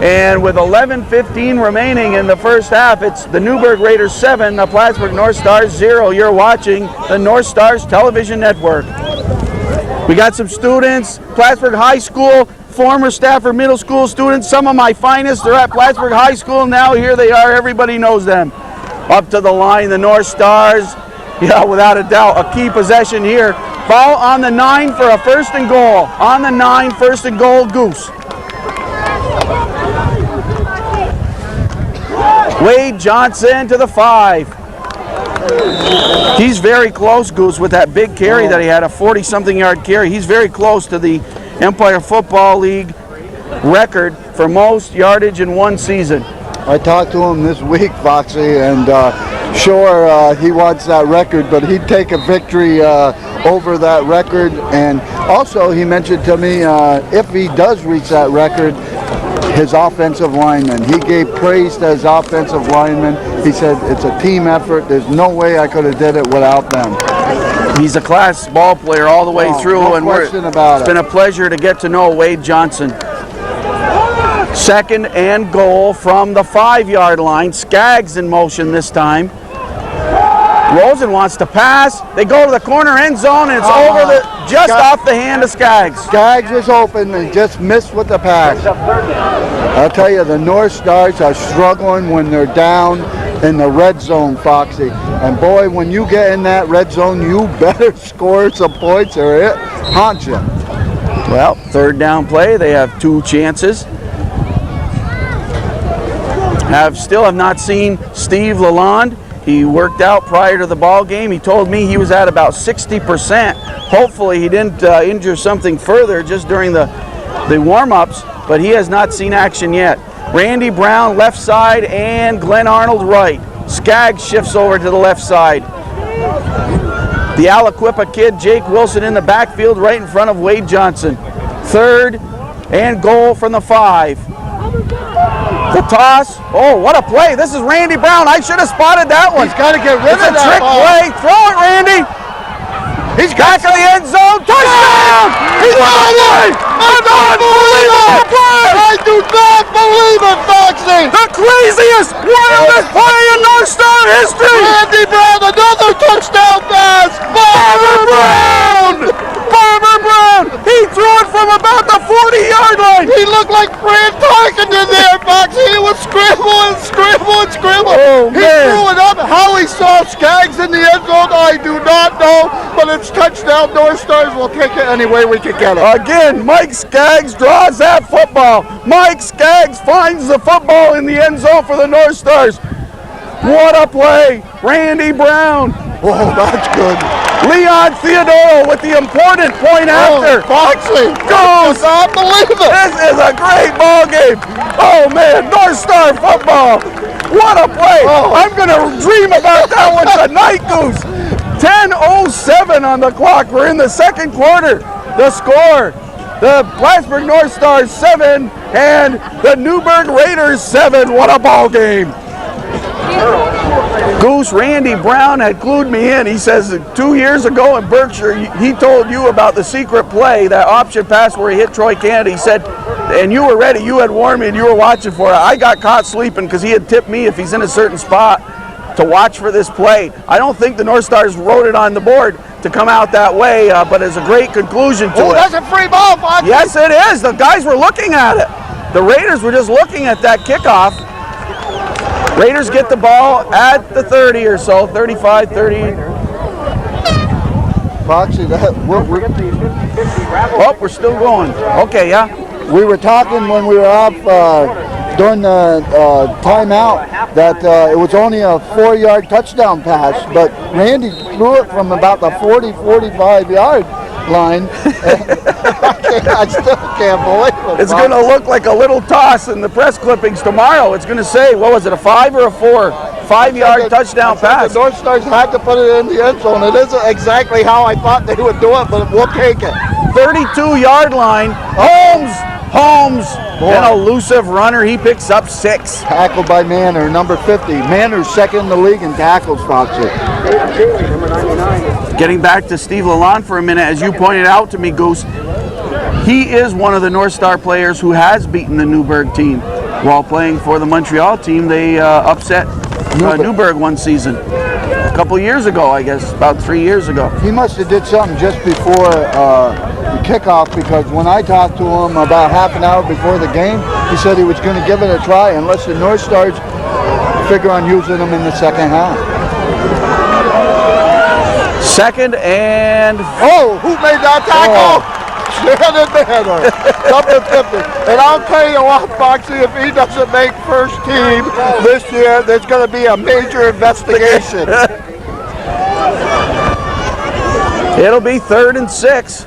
And with 11:15 remaining in the first half, it's the Newburg Raiders 7, the Plattsburgh North Stars 0. You're watching the North Stars Television Network. We got some students, Plattsburgh High School, former Stafford Middle School students, some of my finest. They're at Plattsburgh High School now. Here they are. Everybody knows them. Up to the line, the North Stars. Yeah, without a doubt, a key possession here. Ball on the 9 for a 1st and goal. On the 9, 1st and goal, Goose. Wade Johnson to the 5. He's very close, Goose, with that big carry that he had, a 40-something yard carry. He's very close to the Empire Football League record for most yardage in one season. I talked to him this week, Foxy, and sure, he wants that record, but he'd take a victory over that record. And also, he mentioned to me, if he does reach that record, his offensive lineman. He gave praise to his offensive lineman. He said, it's a team effort. There's no way I could have did it without them. He's a class ball player all the way through, no and it's been a pleasure to get to know Wade Johnson. 2nd and goal from the 5-yard line. Skaggs in motion this time. Rosen wants to pass. They go to the corner end zone, and it's over just off the hand of Skaggs. Skaggs was open and just missed with the pass. I'll tell you, the North Stars are struggling when they're down. in the red zone, Foxy. And boy, when you get in that red zone, you better score some points or it haunts you. Well, third down play, they have 2 chances. Still have not seen Steve Lalonde. He worked out prior to the ball game. He told me he was at about 60%. Hopefully he didn't injure something further just during the warm-ups, but he has not seen action yet. Randy Brown left side and Glenn Arnold right. Skaggs shifts over to the left side. The Aliquippa kid, Jake Wilson, in the backfield right in front of Wade Johnson. 3rd and goal from the 5. The toss. Oh, what a play. This is Randy Brown. I should have spotted that one. He's got to get rid It's of a that trick ball. play. Throw it, Randy. He's back in the end zone. Touchdown! He's on it! I don't believe it! I do not believe it, Foxy! The craziest, wildest play in North Star history! Randy Brown, another touchdown pass! Farmer Brown! Farmer Brown! He threw it from about the 40-yard line! He looked like Fran Tarkenton there, Foxy! He was scrambling. Oh, he man. threw it up. How he saw Skaggs in the end zone, I do not know, but it's touchdown. North Stars will take it any way we can get it. Again, Mike Skaggs draws that football. Mike Skaggs finds the football in the end zone for the North Stars. What a play. Randy Brown. Oh, that's good. Leon Theodoro with the important point after. Foxy Goes. I cannot believe it. This is a great ball game. Oh, man, North Star football. What a play. Oh. I'm going to dream about that one tonight, Goose. 10:07 on the clock. We're in the second quarter. The score, the Plattsburgh North Stars 7 and the Newburg Raiders 7. What a ball game. Goose, Randy Brown had clued me in. He says 2 years ago in Berkshire, he told you about the secret play, that option pass where he hit Troy Canada. He said, and you were ready, you had warned me and you were watching for it. I got caught sleeping because he had tipped me if he's in a certain spot to watch for this play. I don't think the North Stars wrote it on the board to come out that way, but it's a great conclusion to Oh, it. that's a free ball, Foxy. Yes, it is. The guys were looking at it. The Raiders were just looking at that kickoff. Raiders get the ball at the 30 or so, 35, 30. Foxy, We're still going. Okay, yeah. we were talking when we were off during the timeout that it was only a 4-yard touchdown pass, but Randy threw it from about the 40, 45-yard line. I still can't believe it. It's going to look like a little toss in the press clippings tomorrow. It's going to say, what was it, a 5 or a 4? 5-yard touchdown pass. The North Stars had to put it in the end zone. It isn't exactly how I thought they would do it, but we'll take it. 32-yard line. Holmes, an elusive runner. He picks up 6. Tackled by Manor, number 50. Manor's second in the league in tackles, Foxy. Getting back to Steve Lalonde for a minute, as you pointed out to me, Goose, he is one of the North Star players who has beaten the Newburg team. While playing for the Montreal team, they upset Newburg one season. A couple years ago, I guess, about 3 years ago. He must have did something just before the kickoff, because when I talked to him about half an hour before the game, he said he was going to give it a try unless the North Stars figure on using him in the second half. Second and... Oh, who made that tackle? Shannon Manor, number 50. And I'll tell you what, Foxy, if he doesn't make first team this year, there's going to be a major investigation. It'll be 3rd and 6.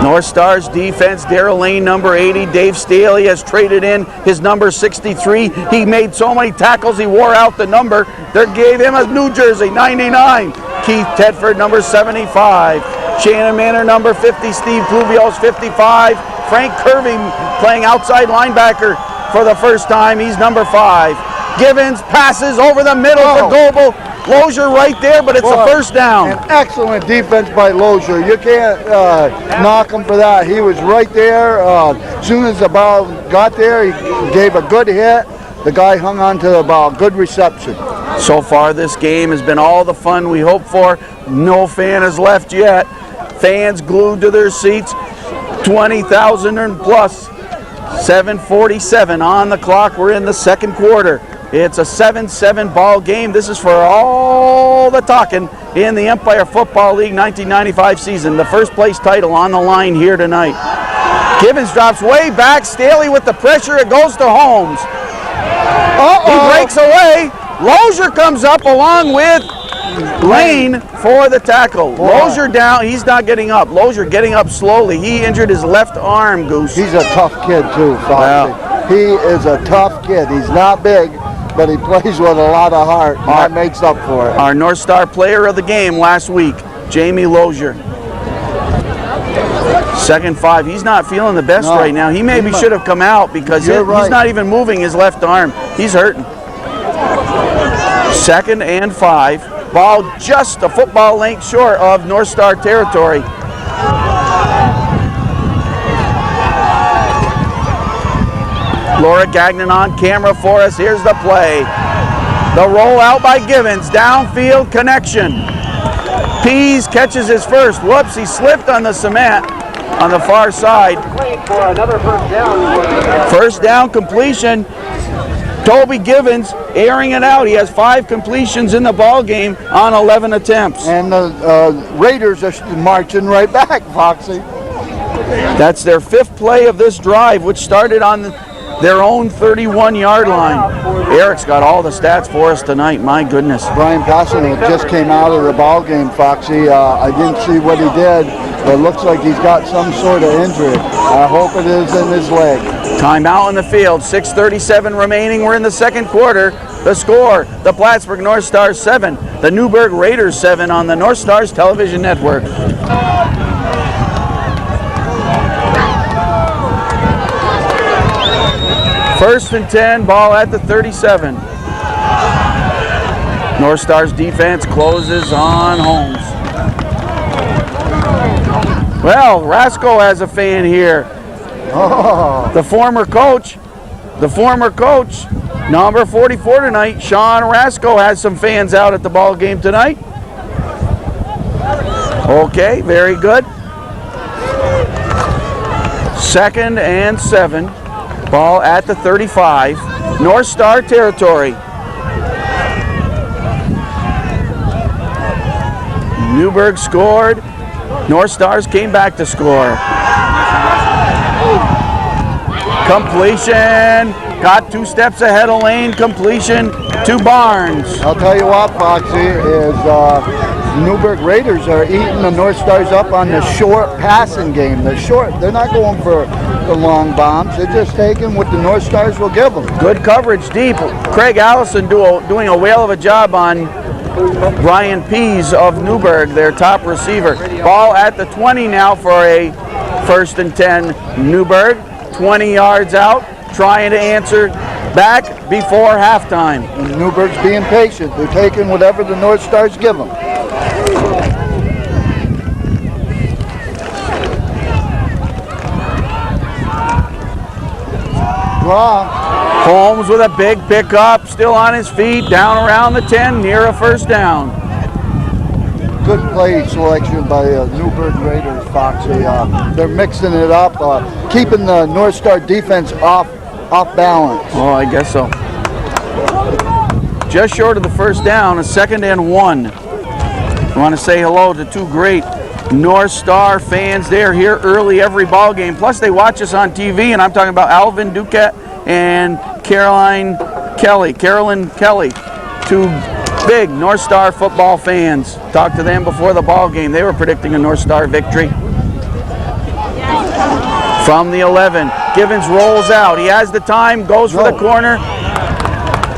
North Stars defense, Darrell Lane, number 80. Dave Staley has traded in his number 63. He made so many tackles, he wore out the number. They gave him a New Jersey, 99. Keith Tedford, number 75. Shannon Manor, number 50. Steve Pluvios, 55. Frank Kirby playing outside linebacker for the first time. He's number 5. Givens passes over the middle for Goebel. Lozier right there, but it's a first down. An excellent defense by Lozier. You can't knock him for that. He was right there. As soon as the ball got there, he gave a good hit. The guy hung on to the ball. Good reception. So far, this game has been all the fun we hoped for. No fan has left yet. Fans glued to their seats. 20,000 and plus. 7:47 on the clock. We're in the second quarter. It's a 7-7 ball game. This is for all the talking in the Empire Football League 1995 season. The first place title on the line here tonight. Givens drops way back. Staley with the pressure. It goes to Holmes. He breaks away. Lozier comes up along with Lane for the tackle. Lozier down. He's not getting up. Lozier getting up slowly. He injured his left arm, Goose. He's a tough kid too, Foxy. Wow. He is a tough kid. He's not big, but he plays with a lot of heart, and that makes up for it. Our North Star player of the game last week, Jamie Lozier. 2nd 5. He's not feeling the best right now. He maybe should have come out because he's not even moving his left arm. He's hurting. 2nd and 5. Ball just a football length short of North Star territory. Laura Gagnon on camera for us. Here's the play. The roll out by Givens. Downfield connection. Pease catches his first. Whoops, he slipped on the cement on the far side. For another first down. First down completion. Toby Givens airing it out. He has 5 completions in the ball game on 11 attempts. And the Raiders are marching right back, Foxy. That's their 5th play of this drive, which started on their own 31-yard line. Eric's got all the stats for us tonight. My goodness. Brian Passano just came out of the ball game, Foxy. I didn't see what he did, but it looks like he's got some sort of injury. I hope it is in his leg. Timeout in the field. 6:37 remaining. We're in the 2nd quarter. The score, the Plattsburgh North Stars 7, the Newburg Raiders 7 on the North Stars Television Network. First and 10, ball at the 37. North Stars defense closes on Holmes. Well, Rasco has a fan here. The former coach, number 44 tonight, Sean Rasco, has some fans out at the ball game tonight. Okay, very good. 2nd and 7, ball at the 35, North Star territory. Newburg scored. North Stars came back to score. Completion. Got 2 steps ahead of Lane. Completion to Barnes. I'll tell you what, Foxy, is Newburg Raiders are eating the North Stars up on the short passing game. They're not going for the long bombs. They're just taking what the North Stars will give them. Good coverage deep. Craig Allison doing a whale of a job on Brian Pease of Newburg, their top receiver. Ball at the 20 now for a 1st and 10 Newburg. 20 yards out, trying to answer back before halftime. And Newburg's being patient. They're taking whatever the North Stars give them. Draw. Holmes with a big pickup, still on his feet, down around the 10, near a first down. Good play selection by Newburg Raiders, Foxy. They're mixing it up, keeping the North Star defense off balance. Oh, I guess so. Just short of the first down, a 2nd and 1. I want to say hello to 2 great North Star fans. They're here early every ball game. Plus, they watch us on TV, and I'm talking about Alvin Duquette and Carolyn Kelly. 2 big North Star football fans. Talked to them before the ball game. They were predicting a North Star victory. From the 11, Givens rolls out. He has the time, goes for the corner.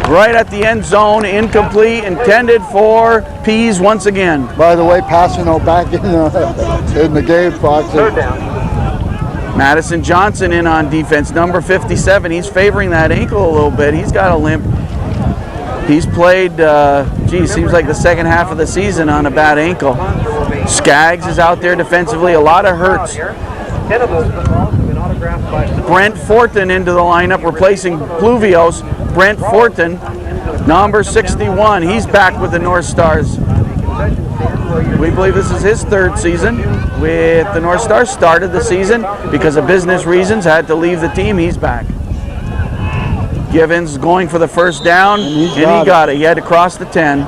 Right at the end zone, incomplete, intended for Pease once again. By the way, Passano back in the game, Foxy. 3rd down. Madison Johnson in on defense, number 57. He's favoring that ankle a little bit. He's got a limp. He's played, seems like the 2nd half of the season on a bad ankle. Skaggs is out there defensively, a lot of hurts. 10 of those footballs have been autographed by Brent Fortin into the lineup, replacing Pluvios. Brent Fortin, number 61. He's back with the North Stars. We believe this is his 3rd season with the North Stars. Started the season because of business reasons, had to leave the team. He's back. Givens going for the first down, and he got it. He had to cross the 10.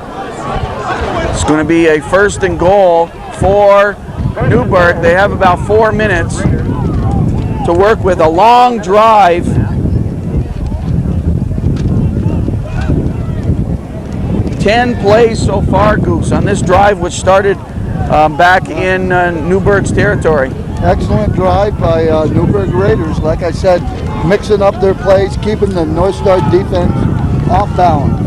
It's going to be a 1st and goal for Newburg. They have about 4 minutes to work with. A long drive. Ten plays so far, Goose, on this drive, which started back in Newburg's territory. Excellent drive by Newburg Raiders. Like I said, mixing up their plays, keeping the North Star defense off balance.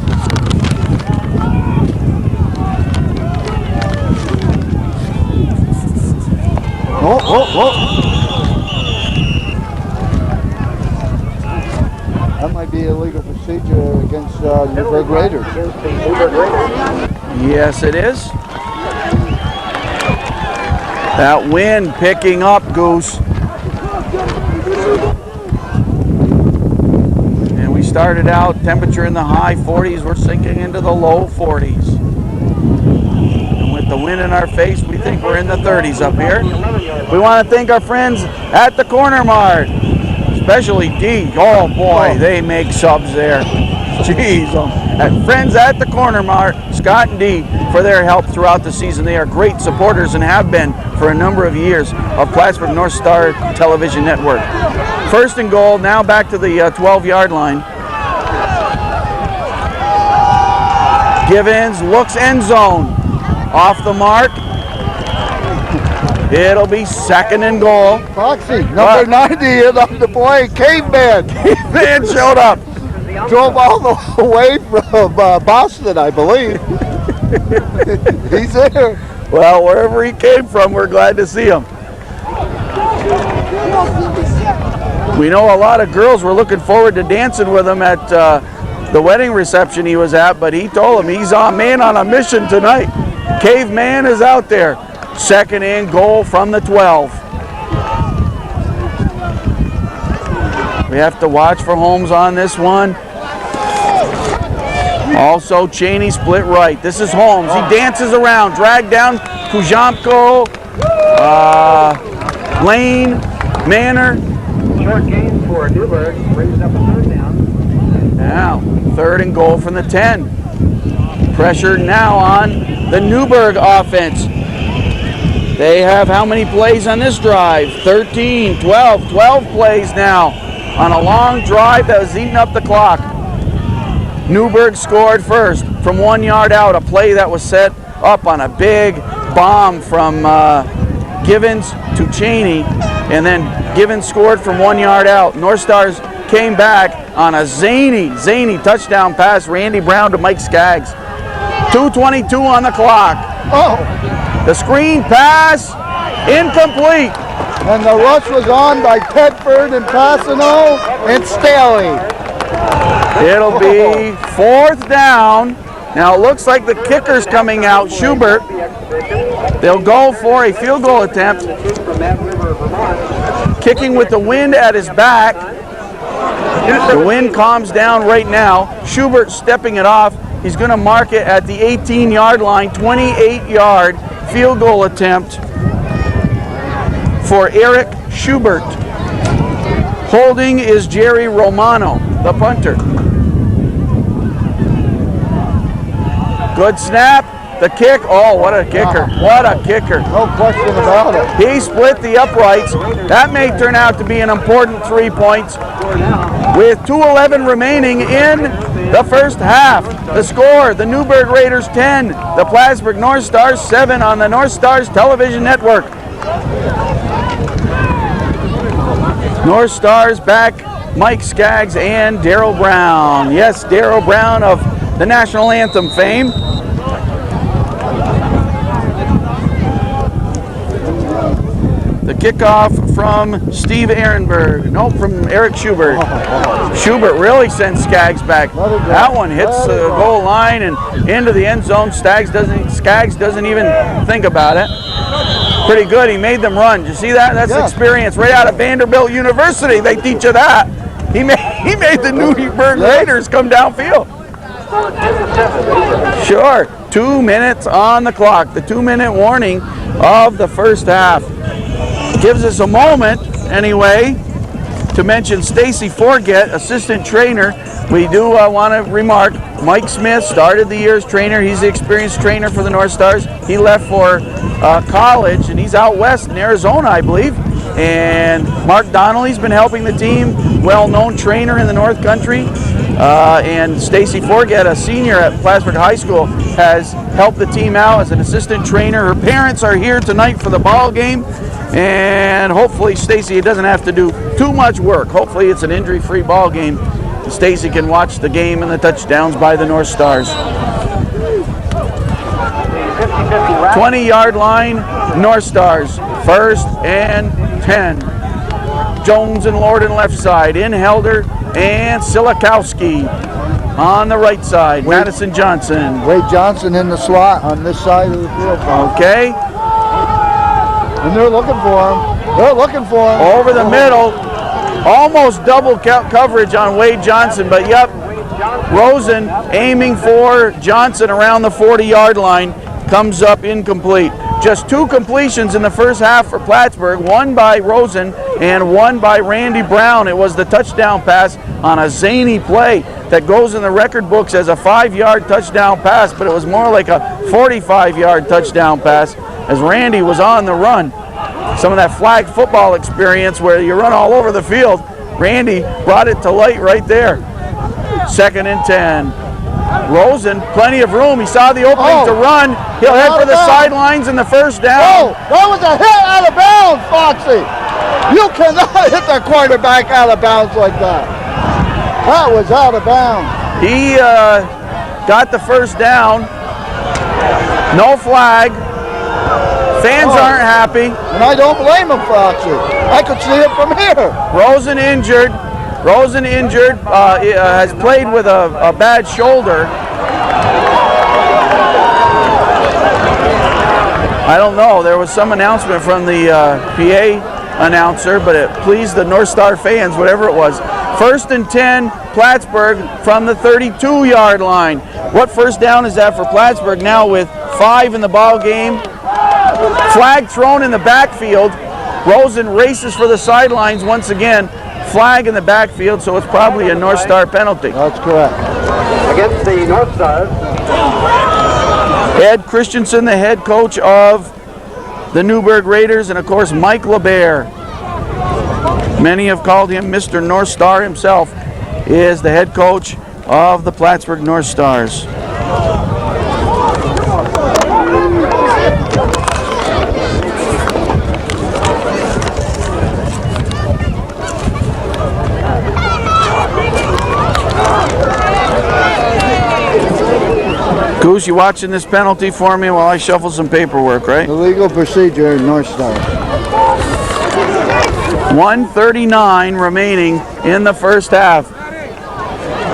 That might be illegal procedure against Newburg Raiders. Yes, it is. That wind picking up, Goose. And we started out temperature in the high 40s. We're sinking into the low 40s. And with the wind in our face, we think we're in the 30s up here. We want to thank our friends at the Corner Mart, especially D. Oh boy, they make subs there. Jeez. And friends at the Corner Mart, Scott and D, for their help throughout the season. They are great supporters and have been for a number of years of Plattsburgh North Star Television Network. 1st and goal, now back to the 12-yard line. Givens looks end zone. Off the mark. It'll be 2nd and goal. Foxy, number 90 is on the play. Caveman. Caveman showed up. Drove all the way from Boston, I believe. He's there. Well, wherever he came from, we're glad to see him. We know a lot of girls were looking forward to dancing with him at the wedding reception he was at, but he told them he's on a mission tonight. Caveman is out there. 2nd and goal from the 12. We have to watch for Holmes on this one. Also, Cheney split right. This is Holmes. He dances around, dragged down Kujamko, Lane, Manor. Short gain for Newburg, brings up a 3rd down. Now, 3rd and goal from the 10. Pressure now on the Newburg offense. They have how many plays on this drive? 13, 12 plays now on a long drive that was eating up the clock. Newburg scored first from 1 yard out, a play that was set up on a big bomb from Givens to Cheney, and then Givens scored from 1 yard out. North Stars came back on a zany touchdown pass, Randy Brown to Mike Skaggs. 2:22 on the clock. Oh, The screen pass, incomplete. and the rush was on by Tedford and Passano and Staley. It'll be 4th down. Now it looks like the kicker's coming out, Schubert. They'll go for a field goal attempt. Kicking with the wind at his back. The wind calms down right now. Schubert stepping it off. He's going to mark it at the 18-yard line, 28-yard field goal attempt for Eric Schubert. Holding is Jerry Romano, the punter. Good snap. The kick. Oh, what a kicker. What a kicker. No question about it. He split the uprights. That may turn out to be an important 3 points. With 2:11 remaining in the first half. The score, the Newburg Raiders 10, the Plattsburgh North Stars 7 on the North Stars Television Network. North Stars back, Mike Skaggs and Darryl Brown. Yes, Darryl Brown of the National Anthem fame. The kickoff from Steve Ehrenberg. Nope, from Eric Schubert. Schubert really sends Skaggs back. That one hits the goal line and into the end zone. Skaggs doesn't even think about it. Pretty good. He made them run. Did you see that? That's experience right out of Vanderbilt University. They teach you that. He made the Newburg Raiders come downfield. Sure. 2 minutes on the clock. The 2-minute warning of the first half. Gives us a moment, anyway, to mention Stacy Forget, assistant trainer. We do want to remark, Mike Smith started the year as trainer. He's the experienced trainer for the North Stars. He left for college, and he's out west in Arizona, I believe. And Mark Donnelly's been helping the team, well-known trainer in the North Country. And Stacy Forget, a senior at Plattsburgh High School, has helped the team out as an assistant trainer. Her parents are here tonight for the ball game, and hopefully Stacy doesn't have to do too much work. Hopefully it's an injury-free ball game. Stacy can watch the game and the touchdowns by the North Stars. 20-yard line, North Stars, 1st and 10. Jones and Lord on left side, Inhelder and Silikowski on the right side. Madison Johnson. Wade Johnson in the slot on this side of the field. Okay. And they're looking for him. They're looking for him. Over the middle. Almost double coverage on Wade Johnson, but yep. Rosen aiming for Johnson around the 40-yard line. Comes up incomplete. Just 2 completions in the first half for Plattsburgh, one by Rosen and one by Randy Brown. It was the touchdown pass on a zany play that goes in the record books as a 5-yard touchdown pass, but it was more like a 45-yard touchdown pass as Randy was on the run. Some of that flag football experience where you run all over the field, Randy brought it to light right there. 2nd and 10. Rosen, plenty of room. He saw the opening to run. He'll head for the sidelines and the first down. Oh, that was a hit out of bounds, Foxy. You cannot hit the quarterback out of bounds like that. That was out of bounds. He got the first down. No flag. Fans aren't happy. And I don't blame him, Foxy. I could see it from here. Rosen injured. Has played with a bad shoulder. I don't know. There was some announcement from the PA announcer, but it pleased the North Star fans, whatever it was. 1st and 10, Plattsburgh from the 32-yard line. What first down is that for Plattsburgh now with 5 in the ball game? Flag thrown in the backfield. Rosen races for the sidelines once again. Flag in the backfield, so it's probably a North Star penalty. That's correct. Against the North Stars. Ed Christensen, the head coach of the Newburg Raiders, and of course Mike LeBear. Many have called him Mr. North Star himself, is the head coach of the Plattsburgh North Stars. Goose, you watching this penalty for me while I shuffle some paperwork, right? The legal procedure in North Star. 1:39 remaining in the first half.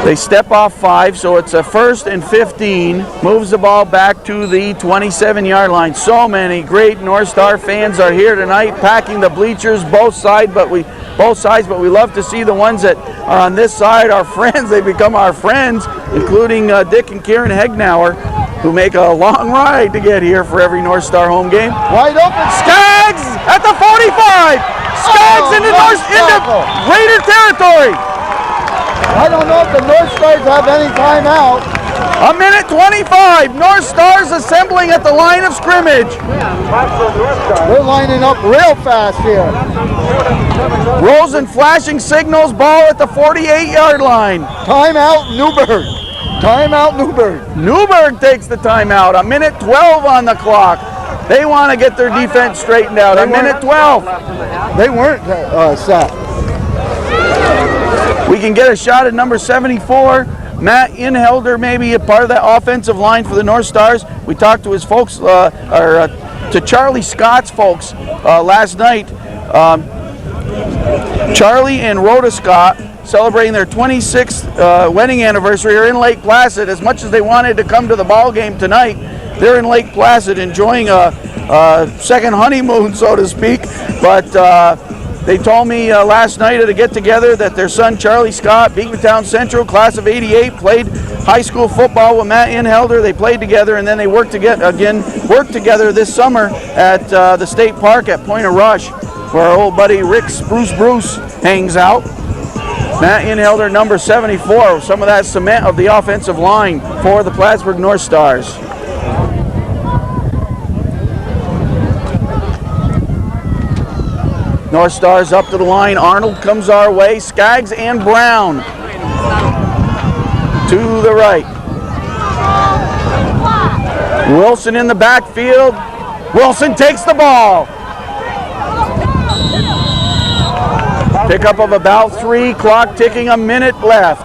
They step off 5, so it's a 1st and 15. Moves the ball back to the 27-yard line. So many great North Star fans are here tonight, packing the bleachers both sides, but we love to see the ones that are on this side, our friends. They become our friends, including Dick and Karen Hegnauer, who make a long ride to get here for every North Star home game. Wide open. Skaggs at the 45. Skaggs into Raider territory. I don't know if the North Stars have any timeout. 1:25. North Stars assembling at the line of scrimmage. They're lining up real fast here. Rosen flashing signals, ball at the 48-yard line. Timeout, Newburg. Timeout, Newburg. Newburg takes the timeout. 1:12 on the clock. They want to get their defense straightened out. 1:12. They weren't set. We can get a shot at number 74. Matt Inhelder, maybe a part of that offensive line for the North Stars. We talked to his folks, to Charlie Scott's folks last night. Charlie and Rhoda Scott celebrating their 26th wedding anniversary here in Lake Placid. As much as they wanted to come to the ball game tonight, they're in Lake Placid enjoying a second honeymoon, so to speak. But they told me last night at a get-together that their son Charlie Scott, Beacontown Central, class of '88, played high school football with Matt Inhelder. They played together, and then they worked together this summer at the state park at Point of Rush. where our old buddy Rick Spruce Bruce hangs out. Matt Inhelder, number 74, some of that cement of the offensive line for the Plattsburgh North Stars. North Stars up to the line. Arnold comes our way. Skaggs and Brown to the right. Wilson in the backfield. Wilson takes the ball. Pickup of about 3, clock ticking, a minute left.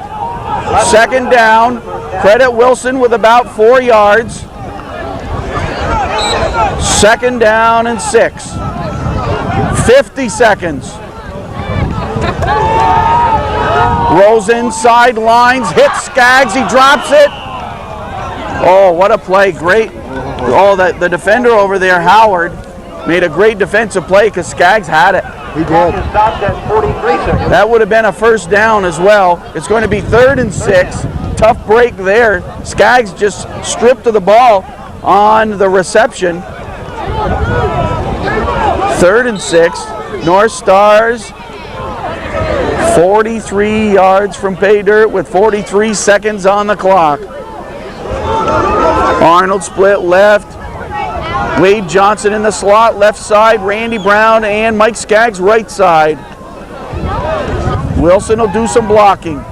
Second down, credit Wilson with about 4 yards. Second down and 6. 50 seconds. Rolls inside lines, hits Skaggs, he drops it. Oh, what a play, great. Oh, the defender over there, Howard, made a great defensive play because Skaggs had it. He did. Stopped at 43 seconds. That would have been a first down as well. It's going to be 3rd and 6. Tough break there. Skaggs just stripped of the ball on the reception. 3rd and 6. North Stars 43 yards from pay dirt with 43 seconds on the clock. Arnold split left. Wade Johnson in the slot, left side. Randy Brown and Mike Skaggs right side. Wilson will do some blocking.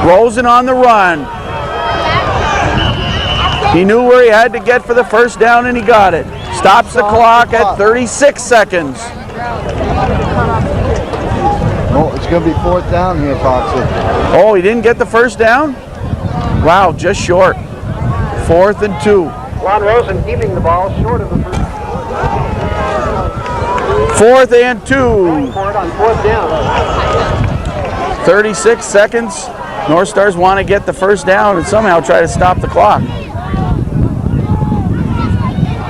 Rosen on the run. He knew where he had to get for the first down and he got it. Stops the clock at 36 seconds. Oh, it's going to be 4th down here, Foxy. Oh, he didn't get the first down? Wow, just short. 4th and 2. Lon Rosen keeping the ball short of the first. 4th and 2. For it on 4th down. 36 seconds. North Stars want to get the first down and somehow try to stop the clock.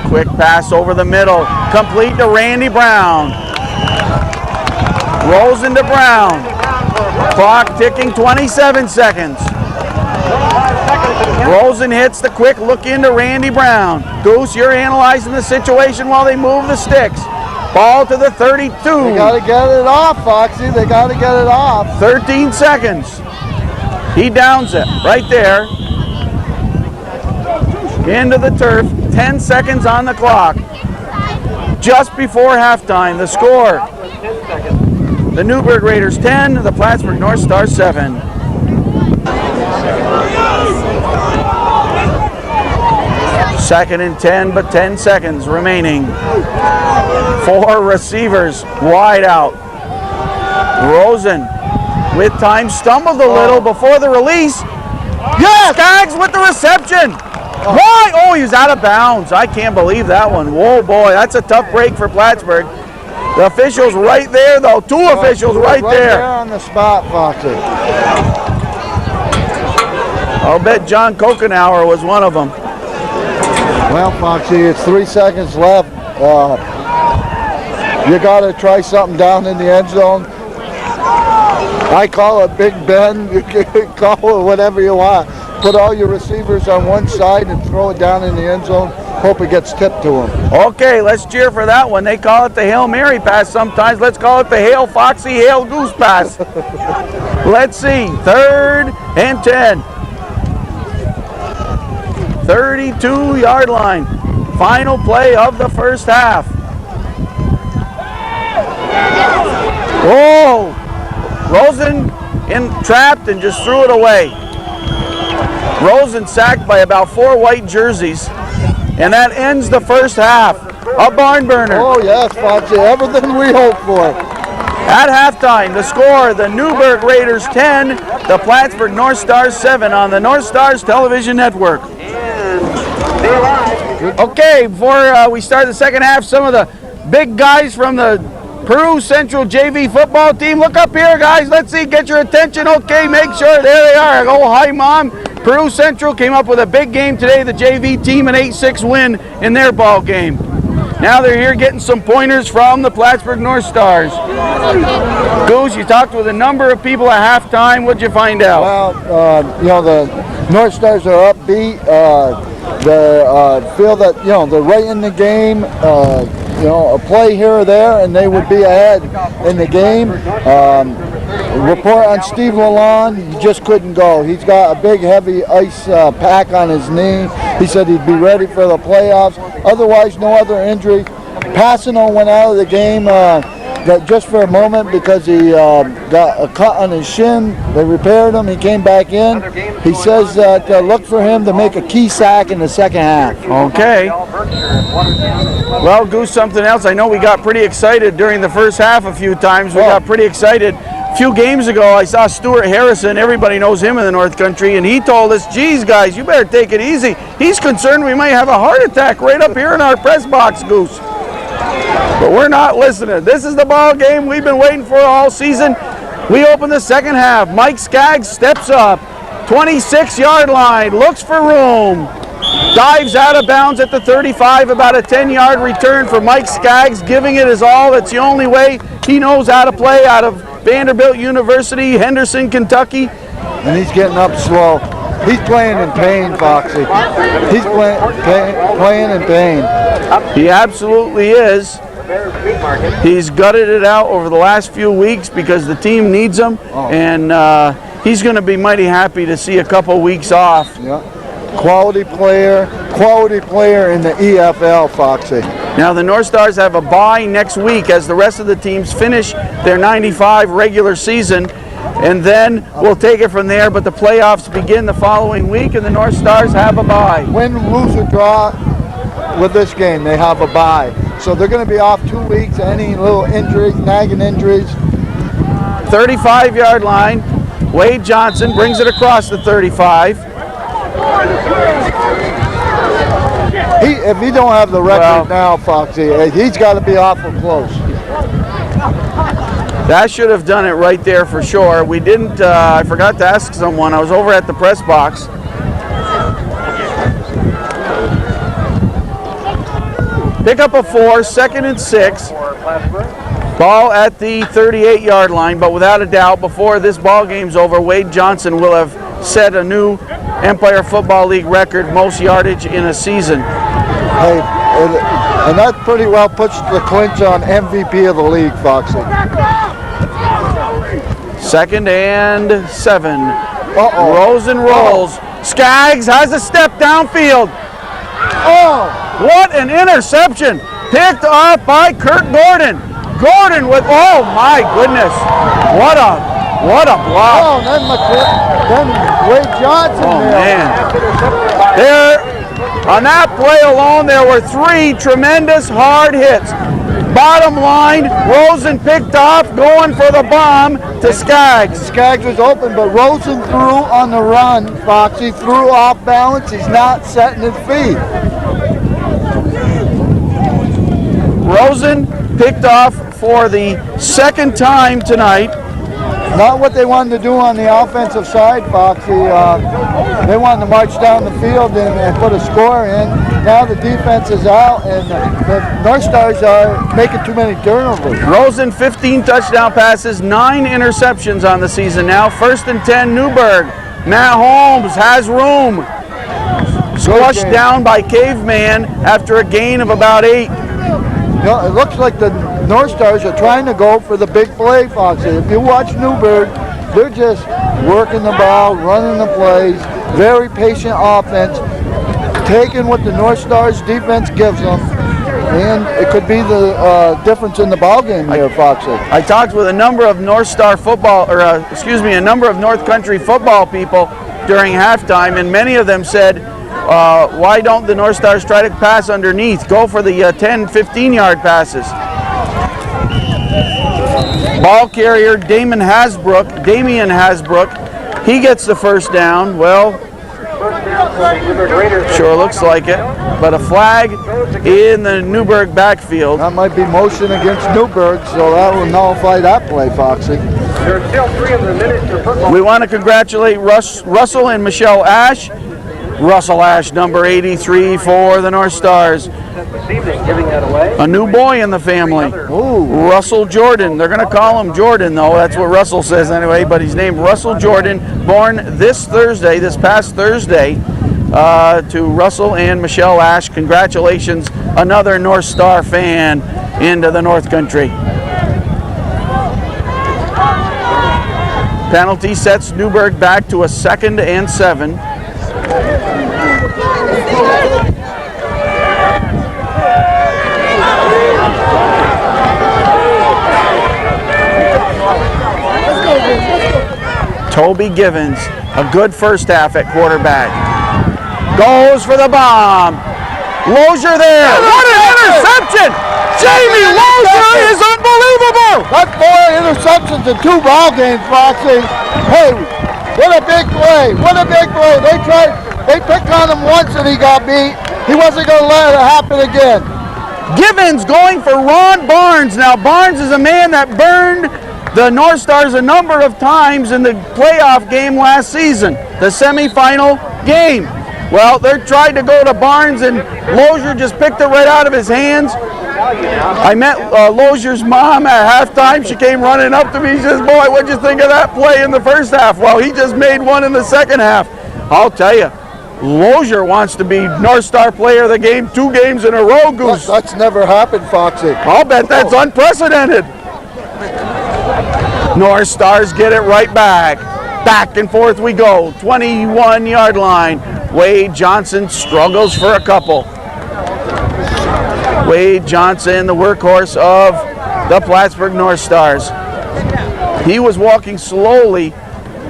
Quick pass over the middle. Complete to Randy Brown. Rolls into Brown. Clock ticking, 27 seconds. Rosen hits the quick look into Randy Brown. Goose, you're analyzing the situation while they move the sticks. Ball to the 32. They got to get it off, Foxy. They got to get it off. 13 seconds. He downs it right there. Into the turf. 10 seconds on the clock. Just before halftime, the score. The Newburg Raiders 10, the Plattsburgh North Stars 7. Second and 10, but 10 seconds remaining. 4 receivers wide out. Rosen with time stumbled a little before the release. Yes! Skaggs with the reception. Why? Oh, he was out of bounds. I can't believe that one. Whoa, boy, that's a tough break for Plattsburgh. The officials right there, though. 2 officials right there. on the spot, Foxy. I'll bet John Kokenauer was one of them. Well, Foxy, it's 3 seconds left. You got to try something down in the end zone. I call it Big Ben. You can call it whatever you want. Put all your receivers on one side and throw it down in the end zone. Hope it gets tipped to them. Okay, let's cheer for that one. They call it the Hail Mary pass sometimes. Let's call it the Hail Foxy, Hail Goose pass. Let's see. 3rd and 10. 32-yard line. Final play of the first half. Whoa! Rosen trapped and just threw it away. Rosen sacked by about 4 white jerseys. And that ends the first half. A barn burner. Oh, yes, Foxy. Everything we hope for. At halftime, the score, the Newburg Raiders 10, the Plattsburgh North Stars 7 on the North Stars Television Network. Okay, before we start the second half, some of the big guys from the Peru Central JV football team. Look up here, guys. Let's see, get your attention. Okay, make sure. There they are. Oh, hi, Mom. Peru Central came up with a big game today. The JV team, an 8-6 win in their ball game. Now they're here getting some pointers from the Plattsburgh North Stars. Goose, you talked with a number of people at halftime. What'd you find out? Well, the North Stars are upbeat. They feel that, they're right in the game. a play here or there, and they would be ahead in the game. Report on Steve Lalonde, he just couldn't go. He's got a big, heavy ice pack on his knee. He said he'd be ready for the playoffs. Otherwise, no other injury. Passano went out of the game just for a moment because he got a cut on his shin. They repaired him. He came back in. He says that look for him to make a key sack in the second half. Okay. Well, Goose, something else. I know we got pretty excited during the first half a few times. We got pretty excited. A few games ago, I saw Stuart Harrison. Everybody knows him in the North Country, and he told us, geez, guys, you better take it easy. He's concerned we might have a heart attack right up here in our press box, Goose. But we're not listening. This is the ball game we've been waiting for all season. We open the second half. Mike Skaggs steps up, 26-yard line, looks for room, dives out of bounds at the 35, about a 10-yard return for Mike Skaggs, giving it his all. That's the only way he knows how to play out of Vanderbilt University, Henderson, Kentucky. And he's getting up slow. He's playing in pain, Foxy. He's playing in pain. He absolutely is. He's gutted it out over the last few weeks because the team needs him, and he's going to be mighty happy to see a couple weeks off. Yeah. Quality player in the EFL, Foxy. Now the North Stars have a bye next week as the rest of the teams finish their 95 regular season, and then we'll take it from there, but the playoffs begin the following week and the North Stars have a bye. Win, lose, or draw with this game, they have a bye. So they're going to be off 2 weeks. Any little injuries, nagging injuries. 35-yard line. Wade Johnson brings it across the 35. If he don't have the record now, Foxy, he's got to be awful close. That should have done it right there for sure. We didn't, I forgot to ask someone. I was over at the press box. Pick up a 4, 2nd and 6. Ball at the 38-yard line, but without a doubt, before this ball game's over, Wade Johnson will have set a new Empire Football League record, most yardage in a season. Hey, and that pretty well puts the clinch on MVP of the league, Foxy. 2nd and 7. Rosen rolls. Skaggs has a step downfield. Oh! What an interception! Picked up by Kurt Gordon. Gordon with, oh my goodness! What a block! Oh, then Wade Johnson. Oh man! There, on that play alone, there were 3 tremendous hard hits. Bottom line, Rosen picked off, going for the bomb to Skaggs. Skaggs was open, but Rosen threw on the run. Foxy threw off balance. He's not setting his feet. Rosen picked off for the 2nd time tonight. Not what they wanted to do on the offensive side, Foxy. They wanted to march down the field and put a score in. Now the defense is out, and the North Stars are making too many turnovers. Rosen, 15 touchdown passes, 9 interceptions on the season now. 1st and 10, Newburg. Matt Holmes has room. Squashed down by Caveman after a gain of about 8. You know, it looks like the North Stars are trying to go for the big play, Foxy. If you watch Newburg, they're just working the ball, running the plays, very patient offense, taking what the North Stars defense gives them, and it could be the difference in the ball game here, Foxy. I talked with a number of North Star football, a number of North Country football people during halftime, and many of them said, why don't the North Stars try to pass underneath? Go for the 10, 15-yard passes. Ball carrier Damian Hasbrook, he gets the first down. Well, sure looks like it, but a flag in the Newburg backfield. That might be motion against Newburg, so that will nullify that play, Foxy. There's still 3 of the minutes of football. We want to congratulate Russell and Michelle Ash. Russell Ash, number 83 for the North Stars. A new boy in the family. Ooh. Russell Jordan. They're going to call him Jordan, though. That's what Russell says anyway, but he's named Russell Jordan, born this past Thursday. to Russell and Michelle Ash. Congratulations, another North Star fan into the North Country. Penalty sets Newburg back to a 2nd and 7. Toby Givens, a good first half at quarterback. Goes for the bomb. Lozier there. What an interception! Jamie Lozier is unbelievable! That's 4 interceptions in 2 ball games, Foxy. Hey, what a big play. What a big play. They picked on him once and he got beat. He wasn't going to let it happen again. Givens going for Ron Barnes. Now, Barnes is a man that burned the North Stars a number of times in the playoff game last season, the semifinal game. Well, they tried to go to Barnes and Lozier just picked it right out of his hands. I met Lozier's mom at halftime. She came running up to me. She says, boy, what'd you think of that play in the first half? Well, he just made one in the second half. I'll tell you, Lozier wants to be North Star player of the game 2 games in a row, Goose. That's never happened, Foxy. I'll bet that's unprecedented. North Stars get it right back. Back and forth we go. 21-yard line. Wade Johnson struggles for a couple. Wade Johnson, the workhorse of the Plattsburgh North Stars. He was walking slowly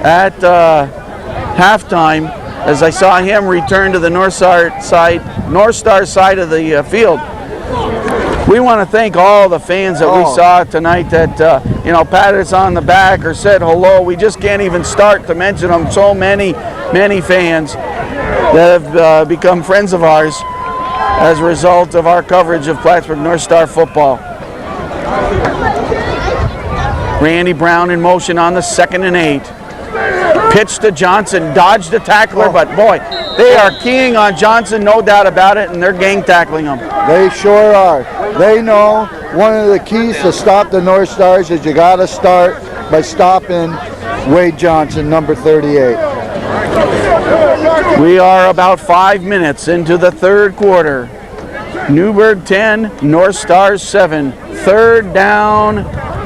at halftime as I saw him return to the North Star side of the field. We want to thank all the fans that we saw tonight that patted us on the back or said hello. We just can't even start to mention them. So many fans that have become friends of ours as a result of our coverage of Plattsburgh North Star football. Randy Brown in motion on the 2nd and 8. Pitch to Johnson, dodged the tackler, but boy, they are keying on Johnson, no doubt about it, and they're gang tackling him. They sure are. They know one of the keys to stop the North Stars is you got to start by stopping Wade Johnson, number 38. We are about 5 minutes into the 3rd quarter. Newburg 10, North Stars 7. 3rd down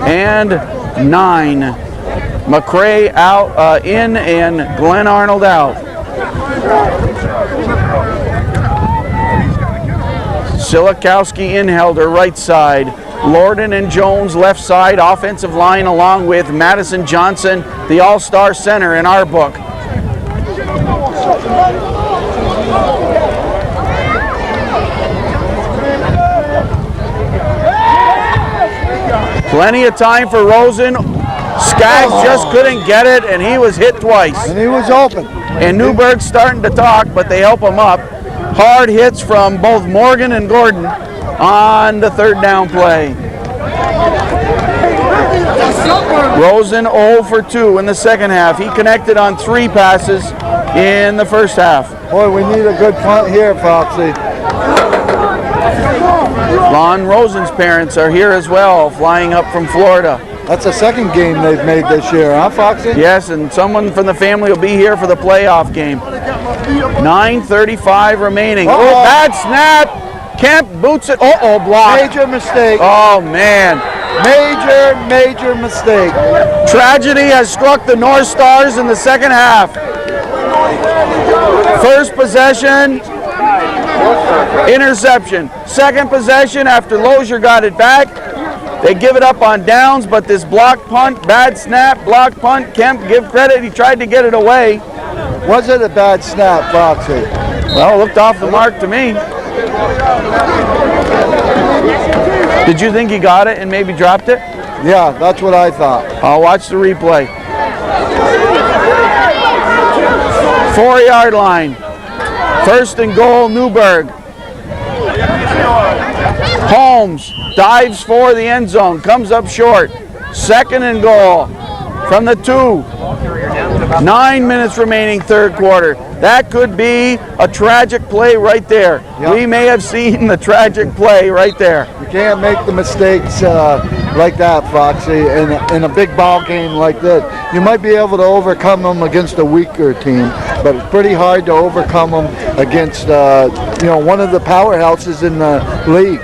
and 9. McCray out, in, and Glenn Arnold out. Silikowski in Helder, right side. Lorden and Jones, left side. Offensive line along with Madison Johnson, the all-star center in our book. Plenty of time for Rosen. Skaggs just couldn't get it, and he was hit twice. And he was open. And Newburg's starting to talk, but they help him up. Hard hits from both Morgan and Gordon on the 3rd down play. Rosen 0 for 2 in the second half. He connected on 3 passes in the first half. Boy, we need a good punt here, Foxy. Lon Rosen's parents are here as well, flying up from Florida. That's the 2nd game they've made this year, huh, Foxy? Yes, and someone from the family will be here for the playoff game. 9:35 remaining. Oh, bad snap. Kemp boots it. Uh-oh, block. Major mistake. Oh, man. Major mistake. Tragedy has struck the North Stars in the second half. First possession, interception. Second possession, after Lozier got it back, they give it up on downs, but this block punt, bad snap, block punt. Kemp, give credit, he tried to get it away. Was it a bad snap, Foxy? Well, it looked off the mark to me. Did you think he got it and maybe dropped it? Yeah, that's what I thought. I'll watch the replay. 4-yard line. 1st and goal, Newburg. Holmes dives for the end zone, comes up short. 2nd and goal from the 2. 9 minutes remaining third quarter. That could be a tragic play right there. Yep. We may have seen the tragic play right there. You can't make the mistakes like that, Foxy, in a big ball game like this. You might be able to overcome them against a weaker team, but it's pretty hard to overcome them against one of the powerhouses in the league.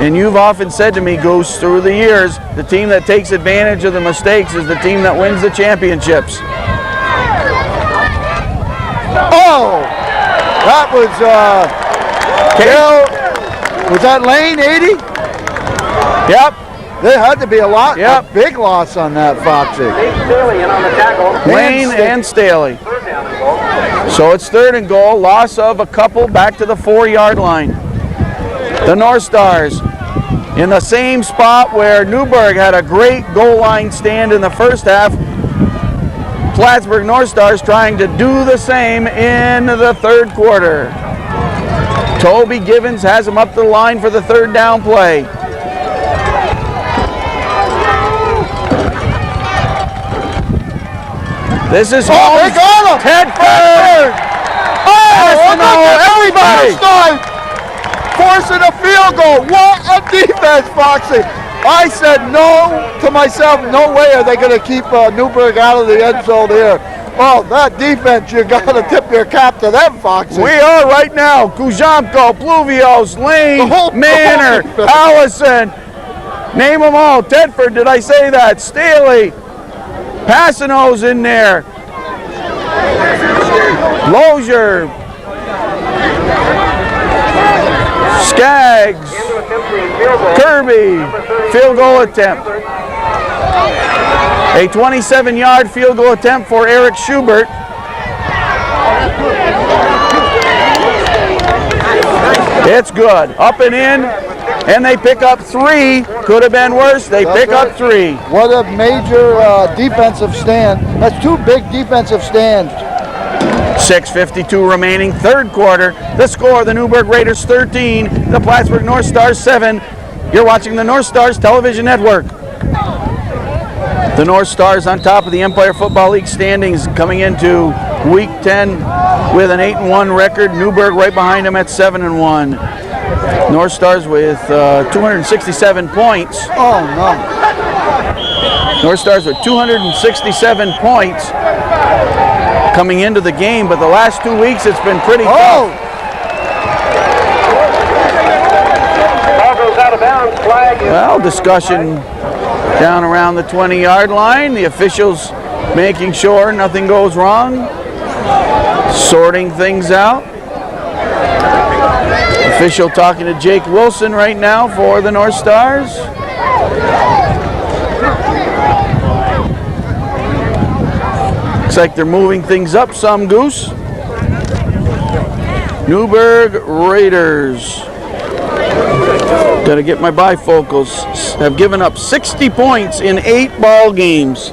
And you've often said to me, Goose, through the years, the team that takes advantage of the mistakes is the team that wins the championships. Oh, that was was that Lane 80? Yep. There had to be a Yep. big loss on that, Foxy. Staley in on the tackle. Lane and Staley. Third down and goal. So it's 3rd and goal, loss of a couple back to the 4-yard line. The North Stars in the same spot where Newburg had a great goal line stand in the first half. Plattsburgh North Stars trying to do the same in the third quarter. Toby Givens has him up the line for the 3rd down play. This is They got him! Tedford! Everybody! Forcing a field goal. What a defense, Foxy. I said no to myself, no way are they going to keep Newburg out of the end zone here. Oh, that defense, you got to tip your cap to them, Foxy. We are right now. Kuzamko, Pluvios, Lane, Manor, Allison. Name them all. Tedford, did I say that? Staley. Passano's in there. Lozier. Skaggs. Kirby. Field goal attempt. A 27-yard field goal attempt for Eric Schubert. It's good. Up and in. And they pick up 3. Could have been worse. They pick up 3. What a major defensive stand. That's 2 big defensive stands. 6:52 remaining, third quarter. The score, the Newburg Raiders 13, the Plattsburgh North Stars 7. You're watching the North Stars Television Network. The North Stars on top of the Empire Football League standings coming into Week 10 with an 8-1 record. Newburg right behind them at 7-1. North Stars with 267 points. Oh, no. North Stars with 267 points coming into the game, but the last 2 weeks it's been pretty tough. Ball goes out of bounds. Flag is Well, discussion down around the 20-yard line. The officials making sure nothing goes wrong, sorting things out. Official talking to Jake Wilson right now for the North Stars. Looks like they're moving things up some, Goose. Newburg Raiders. Gotta get my bifocals. Have given up 60 points in 8 ball games.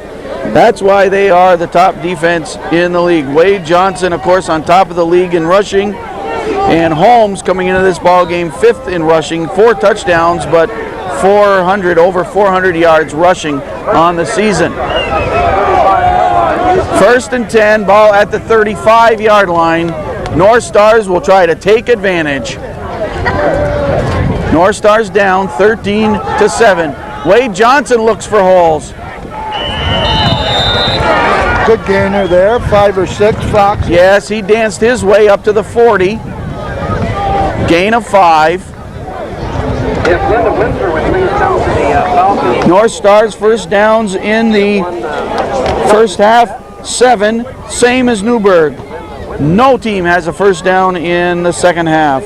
That's why they are the top defense in the league. Wade Johnson, of course, on top of the league in rushing. And Holmes coming into this ball game 5th in rushing, 4 touchdowns, but over 400 yards rushing on the season. 1st and 10, ball at the 35-yard line. North Stars will try to take advantage. North Stars down 13-7. Wade Johnson looks for holes. Good gainer there, 5 or 6, Fox. Yes, he danced his way up to the 40. Gain of 5. North Stars first downs in the first half, 7, same as Newburg. No team has a first down in the second half.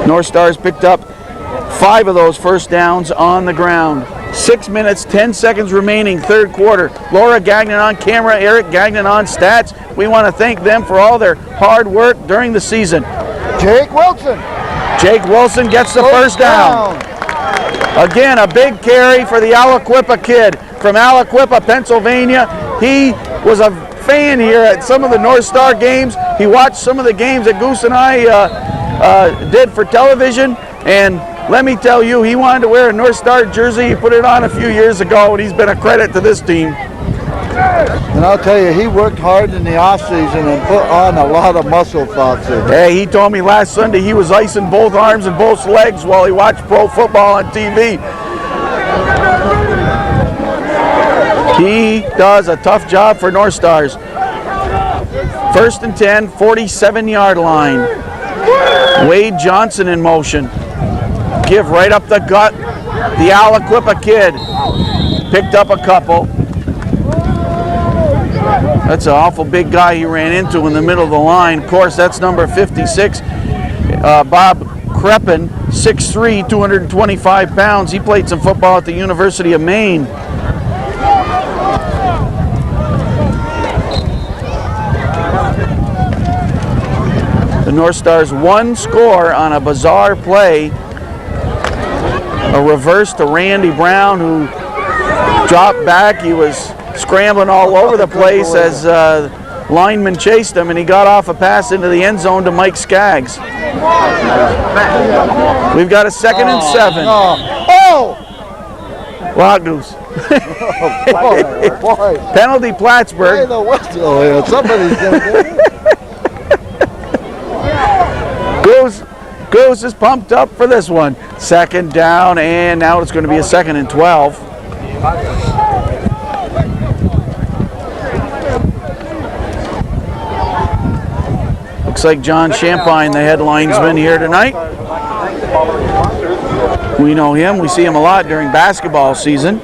North Stars picked up 5 of those first downs on the ground. 6 minutes, 10 seconds remaining, third quarter. Laura Gagnon on camera, Eric Gagnon on stats. We want to thank them for all their hard work during the season. Jake Wilson. Jake Wilson gets the first down. Again, a big carry for the Aliquippa kid from Aliquippa, Pennsylvania. He was a fan here at some of the North Star games. He watched some of the games that Goose and I did for television, and let me tell you, he wanted to wear a North Star jersey. He put it on a few years ago, and he's been a credit to this team. And I'll tell you, he worked hard in the off-season and put on a lot of muscle, Foxy. Hey, he told me last Sunday he was icing both arms and both legs while he watched pro football on TV. He does a tough job for North Stars. 1st and 10, 47-yard line. Wade Johnson in motion. Give right up the gut. The Aliquippa kid picked up a couple. That's an awful big guy he ran into in the middle of the line. Of course, that's number 56, Bob Kreppen, 6'3", 225 pounds. He played some football at the University of Maine. The North Stars one score on a bizarre play. A reverse to Randy Brown, who dropped back. He was scrambling all over the place as linemen chased him, and he got off a pass into the end zone to Mike Skaggs. We've got a 2nd and 7. Oh! Wild Goose. Boy. Penalty Plattsburgh. Hey, the whistle here. Somebody's going to get it. Goose is pumped up for this one. 2nd down, and now it's going to be a 2nd and 12. Looks like John Champagne, the head linesman here tonight. We know him. We see him a lot during basketball season.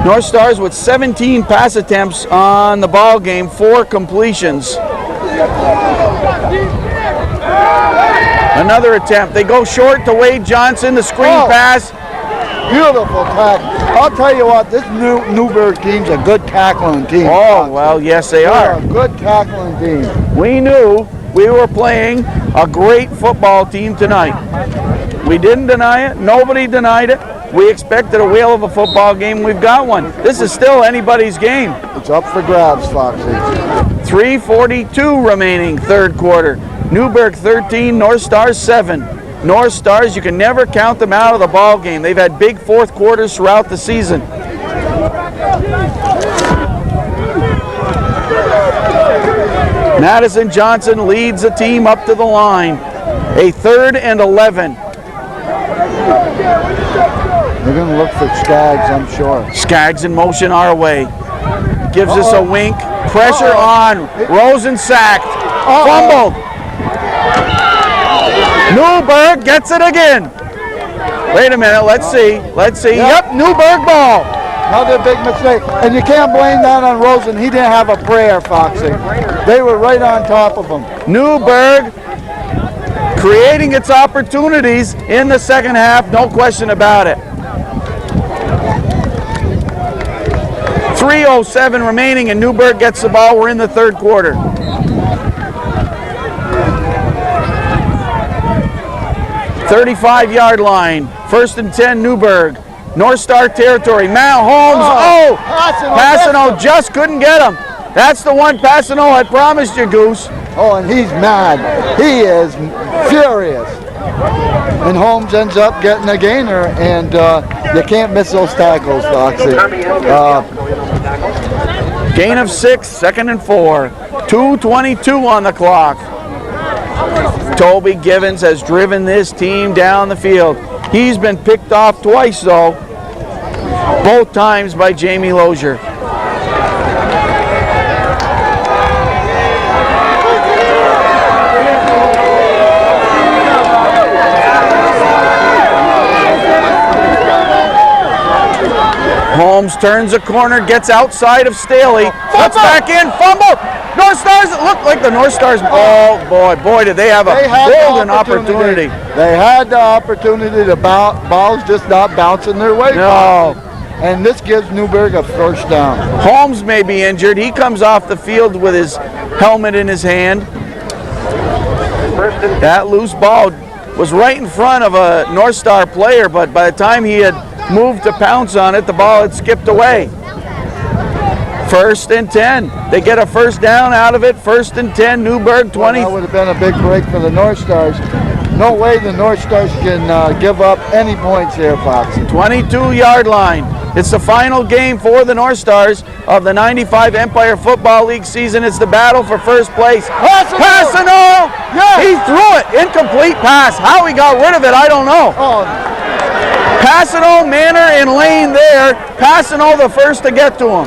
North Stars with 17 pass attempts on the ball game, 4 completions. Another attempt. They go short to Wade Johnson, the screen pass. Beautiful tackle. I'll tell you what, this Newburg team's a good tackling team. Oh, well, yes, they are. A good tackling team. We knew we were playing a great football team tonight. We didn't deny it. Nobody denied it. We expected a whale of a football game. We've got one. This is still anybody's game. It's up for grabs, Foxy. 3:42 remaining, 3rd quarter. Newburg 13, North Stars 7. North Stars, you can never count them out of the ball game. They've had big 4th quarters throughout the season. Madison Johnson leads the team up to the line. A 3rd and 11. They're going to look for Skaggs, I'm sure. Skaggs in motion our way. Gives us a wink. Pressure on. Rosen sacked. Fumbled. Newburg gets it again. Wait a minute. Let's see. Yep, Newburg ball. Another big mistake. And you can't blame that on Rosen. He didn't have a prayer, Foxy. They were right on top of him. Newburg creating its opportunities in the 2nd half. No question about it. 3:07 remaining, and Newburg gets the ball. We're in the 3rd quarter. 35-yard line. 1st and 10, Newburg. North Star territory. Matt Holmes. Passano just couldn't get him. That's the one Passano had promised you, Goose. Oh, and he's mad. He is furious. And Holmes ends up getting a gainer, and you can't miss those tackles, Foxy. Gain of 6, 2nd and 4. 2:22 on the clock. Toby Givens has driven this team down the field. He's been picked off twice, though. Both times by Jamie Lozier. Holmes turns a corner, gets outside of Staley, cuts back in, fumble. North Stars, it looked like the North Stars. Oh boy, did they have a golden opportunity. They had the opportunity to balls just not bouncing their way. No. And this gives Newburg a 1st down. Holmes may be injured. He comes off the field with his helmet in his hand. That loose ball was right in front of a North Star player, but by the time he had moved to pounce on it, the ball had skipped away. 1st and 10. They get a 1st down out of it. 1st and 10, Newburg 20. That would have been a big break for the North Stars. No way the North Stars can give up any points here, Foxy. 22-yard line. It's the final game for the North Stars of the 95 Empire Football League season. It's the battle for first place. Passano! Yes. He threw it. Incomplete pass. How he got rid of it, I don't know. Oh, Passano, Manor, and Lane there. Passano the first to get to him.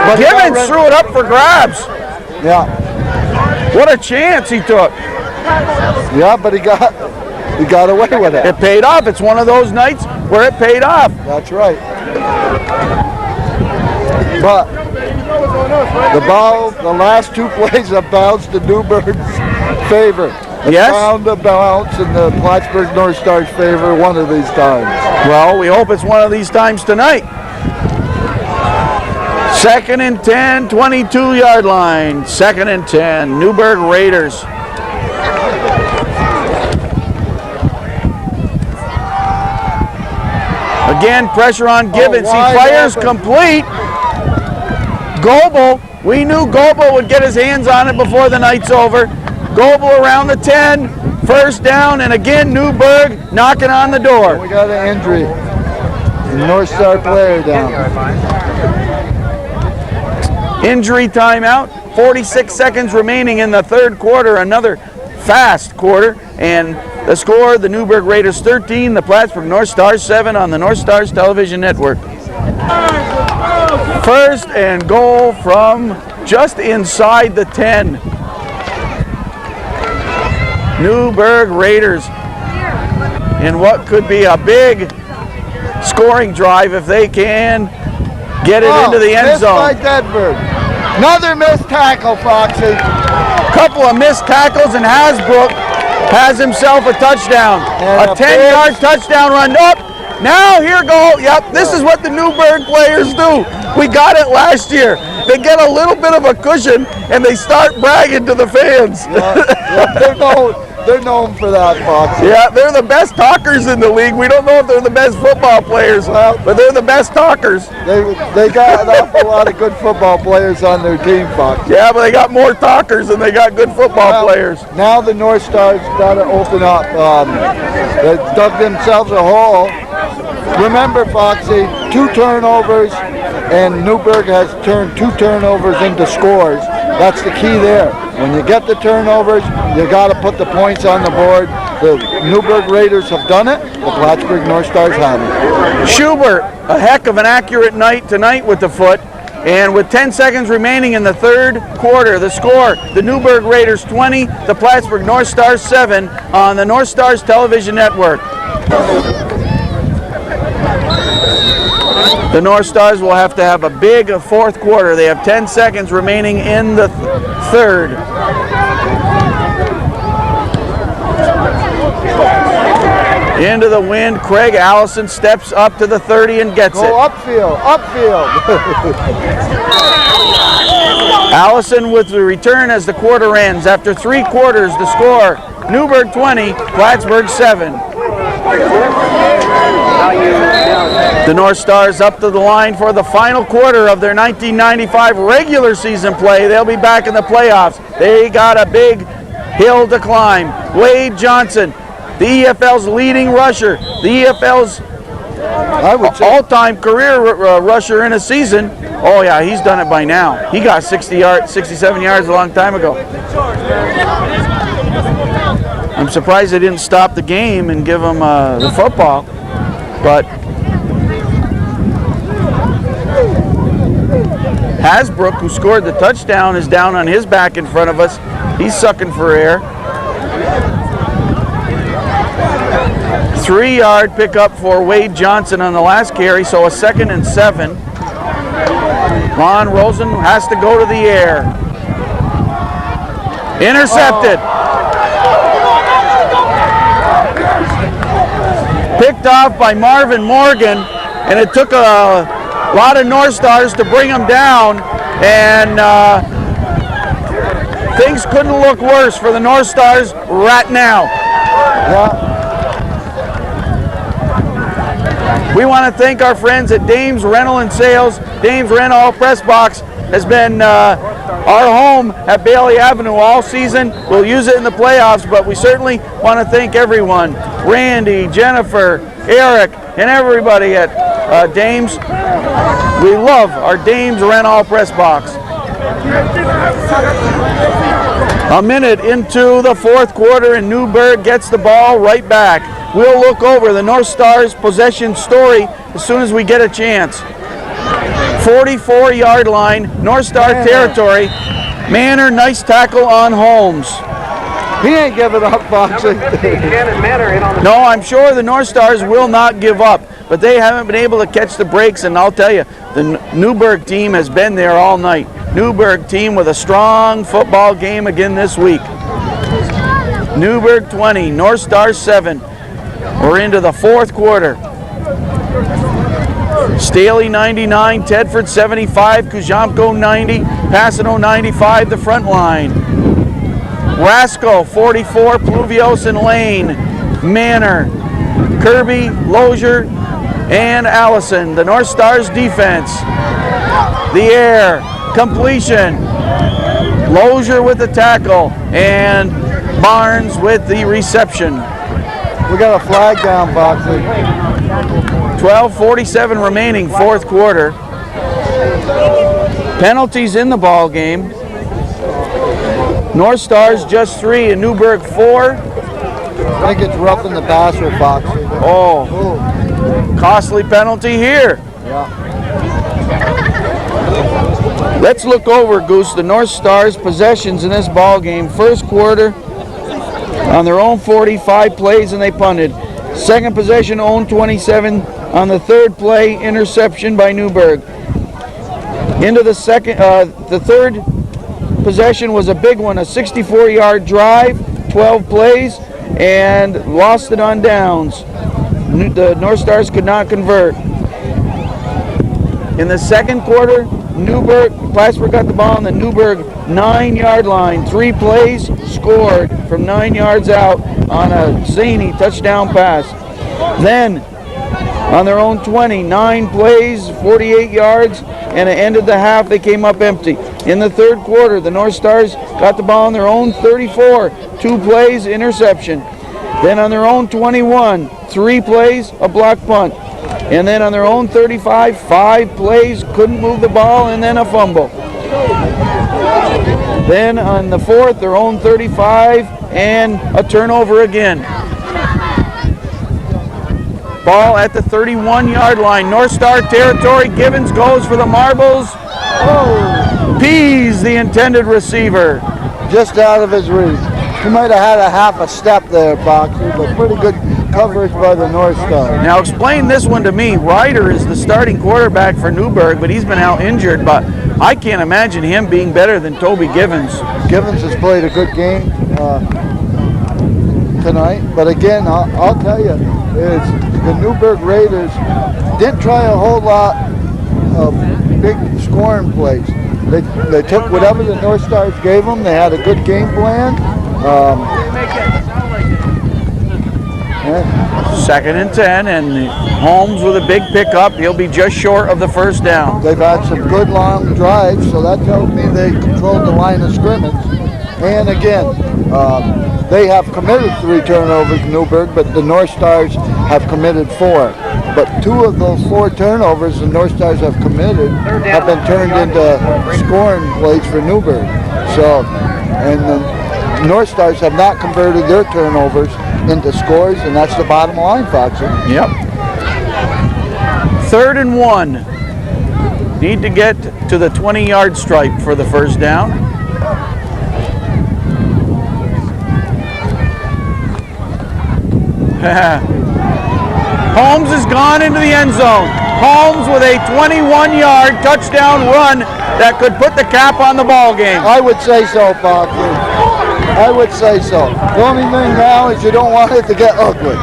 but he got Gibbons rid- threw it up for grabs. Yeah, What a chance he took. yeah, but he got away with it. It paid off. It's one of those nights where it paid off. That's right. But the ball, the last two plays have bounced to Newburg's favor. It Yes. found the bounce in the Plattsburgh North Stars' favor one of these times. Well, we hope it's one of these times tonight. 2nd and 10, 22-yard line. 2nd and 10, Newburg Raiders. Again, pressure on Gibbons. He wide fires open. complete. Goebel, we knew Goebel would get his hands on it before the night's over. Goebel around the 10, first down, and again Newburg knocking on the door. We got an injury. The North Star player down. Injury timeout, 46 seconds remaining in the third quarter, another fast quarter, and the score, the Newburg Raiders 13, the Plattsburgh North Stars 7 on the North Stars Television Network. First and goal from just inside the 10. Newburg Raiders in what could be a big scoring drive if they can get it into the end missed by zone. Denver. Another missed tackle, Foxy. Couple of missed tackles, and Hasbrook has himself a touchdown. And A a 10-yard big- touchdown run up. Now here go. Yep, this is what the Newburg players do. We got it last year. They get a little bit of a cushion and they start bragging to the fans. They're known for that, Foxy. Yeah, they're the best talkers in the league. We don't know if they're the best football players, but they're the best talkers. They got an awful lot of good football players on their team, Foxy. Yeah, but they got more talkers than they got good football players. Now the North Stars got to open up. They dug themselves a hole. Remember, Foxy, 2 turnovers, and Newburg has turned 2 turnovers into scores. That's the key there. When you get the turnovers, you got to put the points on the board. The Newburg Raiders have done it. The Plattsburgh North Stars haven't. Schubert, a heck of an accurate night tonight with the foot. And with 10 seconds remaining in the third quarter, the score, the Newburg Raiders 20, the Plattsburgh North Stars 7 on the North Stars Television Network. The North Stars will have to have a big fourth quarter. They have 10 seconds remaining in the third. Into the wind, Craig Allison steps up to the 30 and gets it. Go upfield. Allison with the return as the quarter ends. After 3 quarters, the score, Newburg 20, Plattsburgh 7. The North Stars up to the line for the final quarter of their 1995 regular season play. They'll be back in the playoffs. They got a big hill to climb. Wade Johnson, the EFL's leading rusher, the EFL's all-time career rusher in a season. Oh yeah, he's done it by now. He got 67 yards a long time ago. I'm surprised they didn't stop the game and give him the football, but Hasbrook, who scored the touchdown, is down on his back in front of us. He's sucking for air. 3-yard pickup for Wade Johnson on the last carry, so a 2nd and 7. Ron Rosen has to go to the air. Intercepted. Picked off by Marvin Morgan, and it took a lot of North Stars to bring him down, and things couldn't look worse for the North Stars right now. We want to thank our friends at Dames Rental and Sales. Dames Rental Press Box has been our home at Bailey Avenue all season. We'll use it in the playoffs, but we certainly want to thank everyone. Randy, Jennifer, Eric, and everybody at Dames. We love our Dames Renall press box. A minute into the fourth quarter, and Newburg gets the ball right back. We'll look over the North Stars possession story as soon as we get a chance. 44-yard line, North Star territory. Manor, nice tackle on Holmes. He ain't giving up, Foxy. No, I'm sure the North Stars will not give up, but they haven't been able to catch the breaks, and I'll tell you, the Newburg team has been there all night. Newburg team with a strong football game again this week. Newburg 20, North Stars 7. We're into the fourth quarter. Staley 99, Tedford 75, Kujamko 90, Passano 95, the front line. Rasco 44, Pluvios and Lane, Manor, Kirby, Lozier, and Allison. The North Stars defense. The air, completion. Lozier with the tackle, and Barnes with the reception. We got a flag down, Foxy. 12:47 remaining, fourth quarter. Penalties in the ball game. North Stars just 3 and Newburg 4. I think it's roughing the passer, Foxy. Oh, costly penalty here. Yeah. Let's look over, Goose, the North Stars possessions in this ball game. First quarter, on their own 45 plays and they punted. Second possession, own 27. On the third play, interception by Newburg. Into the second, the third possession was a big one, a 64-yard drive, 12 plays, and lost it on downs. The North Stars could not convert. In the second quarter, Plattsburgh got the ball on the Newburg 9-yard line. 3 plays, scored from 9 yards out on a zany touchdown pass. Then, on their own 20, 9 plays, 48 yards, and it ended the half. They came up empty. In the third quarter, the North Stars got the ball on their own 34, 2 plays, interception. Then on their own 21, 3 plays, a block punt. And then on their own 35, 5 plays, couldn't move the ball, and then a fumble. Then on the fourth, their own 35, and a turnover again. Ball at the 31-yard line. North Star territory. Givens goes for the marbles. Oh. Pease the intended receiver. Just out of his reach. He might have had a half a step there, Foxy, but pretty good coverage by the North Star. Now explain this one to me. Ryder is the starting quarterback for Newburg, but he's been out injured, but I can't imagine him being better than Toby Givens. Givens has played a good game tonight, but again, I'll tell you, the Newburg Raiders didn't try a whole lot of big scoring plays. They took whatever the North Stars gave them. They had a good game plan. Second and 10, and Holmes with a big pickup. He'll be just short of the first down. They've had some good long drives, so that tells me they controlled the line of scrimmage. And again, they have committed 3 turnovers, Newburg, but the North Stars have committed 4. But 2 of those 4 turnovers the North Stars have committed have been turned into scoring plays for Newburg. So, and the North Stars have not converted their turnovers into scores, and that's the bottom line, Foxy. Yep. 3rd and 1. Need to get to the 20-yard stripe for the first down. Holmes has gone into the end zone. Holmes with a 21-yard touchdown run that could put the cap on the ball game. I would say so, Foxy. I would say so. The only thing now is you don't want it to get ugly.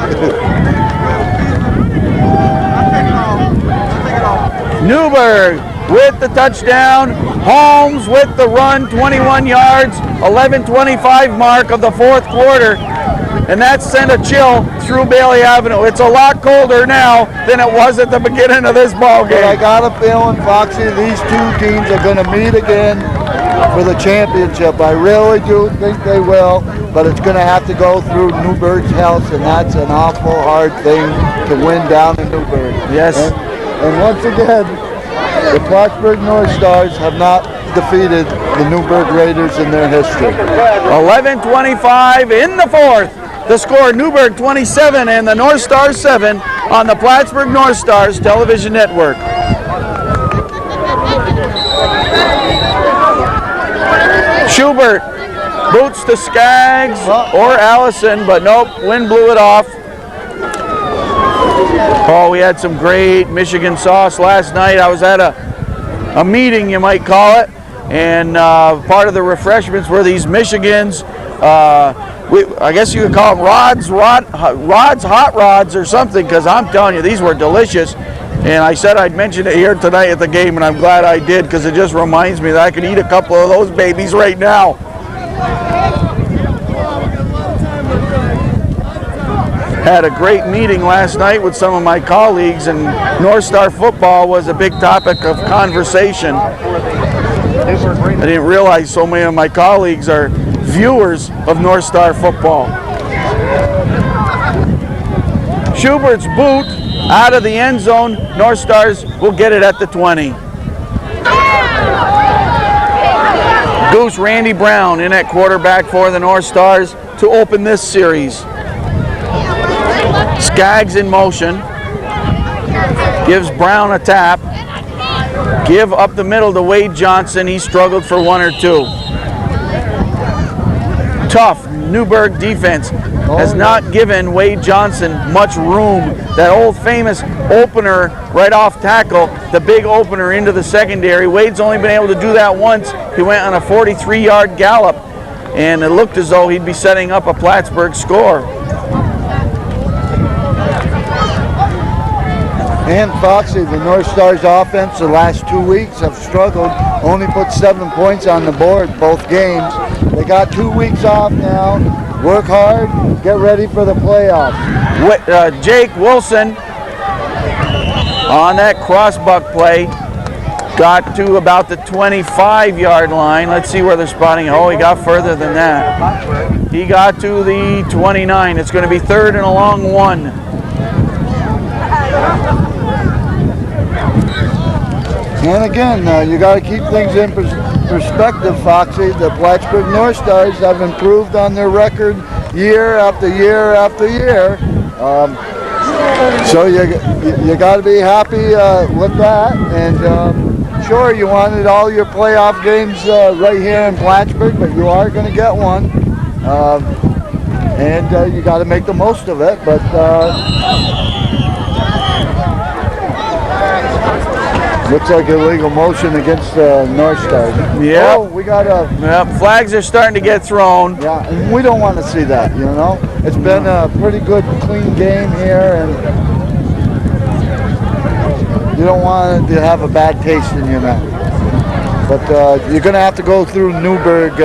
Newburg with the touchdown. Holmes with the run, 21 yards, 11:25 mark of the fourth quarter. And that sent a chill through Bailey Avenue. It's a lot colder now than it was at the beginning of this ball game. But I got a feeling, Foxy, these 2 teams are going to meet again for the championship. I really do think they will. but it's going to have to go through Newburg's house, and that's an awful hard thing to win down in Newburg. Yes. And once again, the Plattsburgh North Stars have not defeated the Newburg Raiders in their history. 11:25 in the fourth. The score, Newburg 27 and the North Stars 7 on the Plattsburgh North Stars television network. Schubert boots to Skaggs or Allison, but nope, wind blew it off. Oh, we had some great Michigan sauce last night. I was at a meeting, you might call it, and part of the refreshments were these Michigans. I guess you could call them hot rods or something, because I'm telling you, these were delicious. And I said I'd mention it here tonight at the game, and I'm glad I did, because it just reminds me that I could eat a couple of those babies right now. Had a great meeting last night with some of my colleagues, and North Star football was a big topic of conversation. I didn't realize so many of my colleagues are viewers of North Star football. Schubert's boot out of the end zone. North Stars will get it at the 20. Goose Randy Brown in at quarterback for the North Stars to open this series. Skaggs in motion, gives Brown a tap, give up the middle to Wade Johnson. He struggled for one or two. Tough Newburg defense has not given Wade Johnson much room. That old famous opener right off tackle, the big opener into the secondary. Wade's only been able to do that once. He went on a 43-yard gallop, and it looked as though he'd be setting up a Plattsburgh score. And Foxy, the North Stars offense the last 2 weeks have struggled, only put 7 points on the board both games. They got 2 weeks off now. Work hard, get ready for the playoffs. Jake Wilson on that crossbuck play got to about the 25-yard line. Let's see where they're spotting. Oh, he got further than that. He got to the 29. It's going to be third and a long one. And again, you got to keep things in perspective, Foxy. The Plattsburgh North Stars have improved on their record year after year after year. So you got to be happy with that. And sure, you wanted all your playoff games right here in Plattsburgh, but you are going to get one. And you got to make the most of it. But looks like illegal motion against North Stars. Yeah. Oh, we got a. Yep, flags are starting to get thrown. Yeah, and we don't want to see that, you know. It's been a pretty good, clean game here, and you don't want to have a bad taste in your mouth. But you're going to have to go through Newburg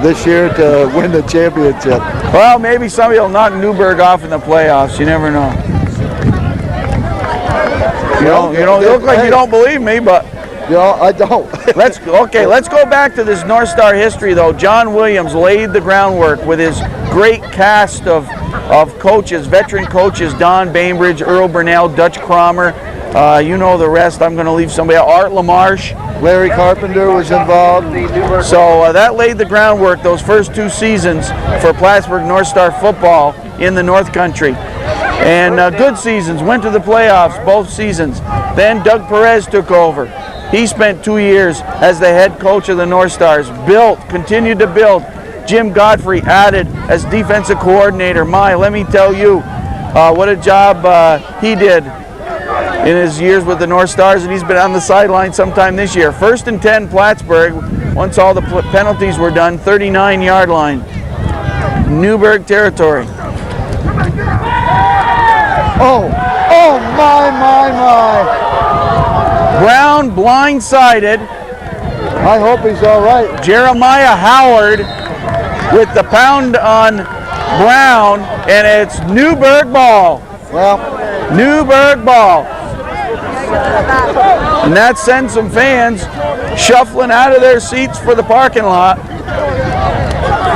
this year to win the championship. Well, maybe somebody will knock Newburg off in the playoffs. You never know. You look like you don't believe me, but you know, I don't. let's go back to this North Star history, though. John Williams laid the groundwork with his great cast of coaches, veteran coaches: Don Bainbridge, Earl Burnell, Dutch Cromer. You know the rest. I'm going to leave somebody out. Art LaMarche. Larry Carpenter was involved. So that laid the groundwork those first 2 seasons for Plattsburgh North Star football in the North Country. And good seasons, went to the playoffs both seasons. Then Doug Perez took over. He spent 2 years as the head coach of the North Stars. Continued to build. Jim Godfrey added as defensive coordinator. Let me tell you what a job he did in his years with the North Stars, and he's been on the sideline sometime this year. 1st and 10 Plattsburgh, once all the penalties were done, 39-yard line. Newburg territory. Oh, my. Brown blindsided. I hope he's all right. Jeremiah Howard with the pound on Brown, and it's Newburg ball. Well, Newburg ball. And that sends some fans shuffling out of their seats for the parking lot.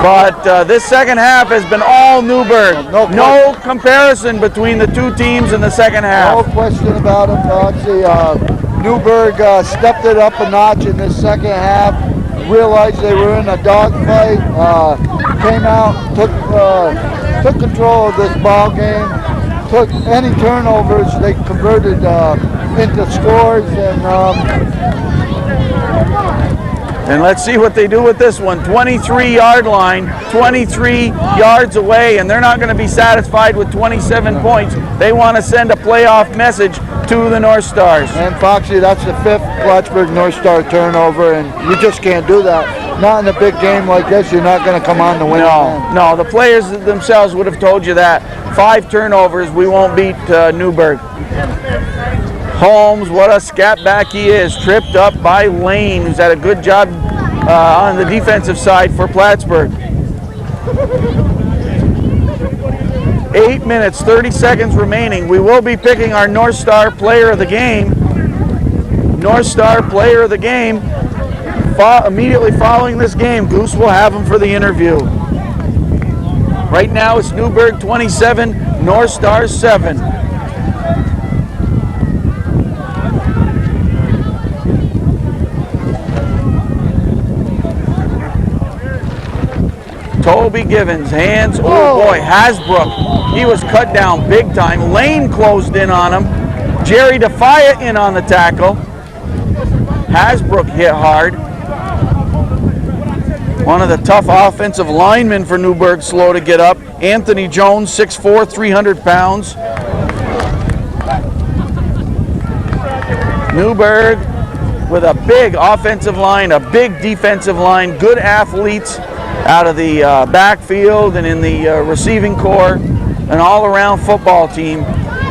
But this second half has been all Newburg. No Comparison between the two teams in the second No half. question about it, Foxy. Newburg stepped it up a notch in this second half. Realized they were in a dogfight. Came out, took control of this ball game. Took any turnovers they converted into scores, And let's see what they do with this one. 23-yard line, 23 yards away, and they're not going to be satisfied with 27 points. They want to send a playoff message to the North Stars. And Foxy, that's the 5th Plattsburgh North Star turnover, and you just can't do that. Not in a big game like this, you're not going to come on to win. No, the players themselves would have told you that. 5 turnovers, we won't beat Newburg. Holmes, what a scat back he is, tripped up by Lane, who's had a good job on the defensive side for Plattsburgh. 8 minutes, 30 seconds remaining. We will be picking our North Star Player of the Game. North Star Player of the Game. Immediately following this game, Goose will have him for the interview. Right now it's Newburg 27, North Star 7. Toby Givens, hands, oh boy, Hasbrook, he was cut down big time. Lane closed in on him. Jerry Defia in on the tackle. Hasbrook hit hard. One of the tough offensive linemen for Newburg slow to get up. Anthony Jones, 6'4", 300 pounds. Newburg with a big offensive line, a big defensive line, good athletes out of the backfield and in the receiving corps, an all-around football team.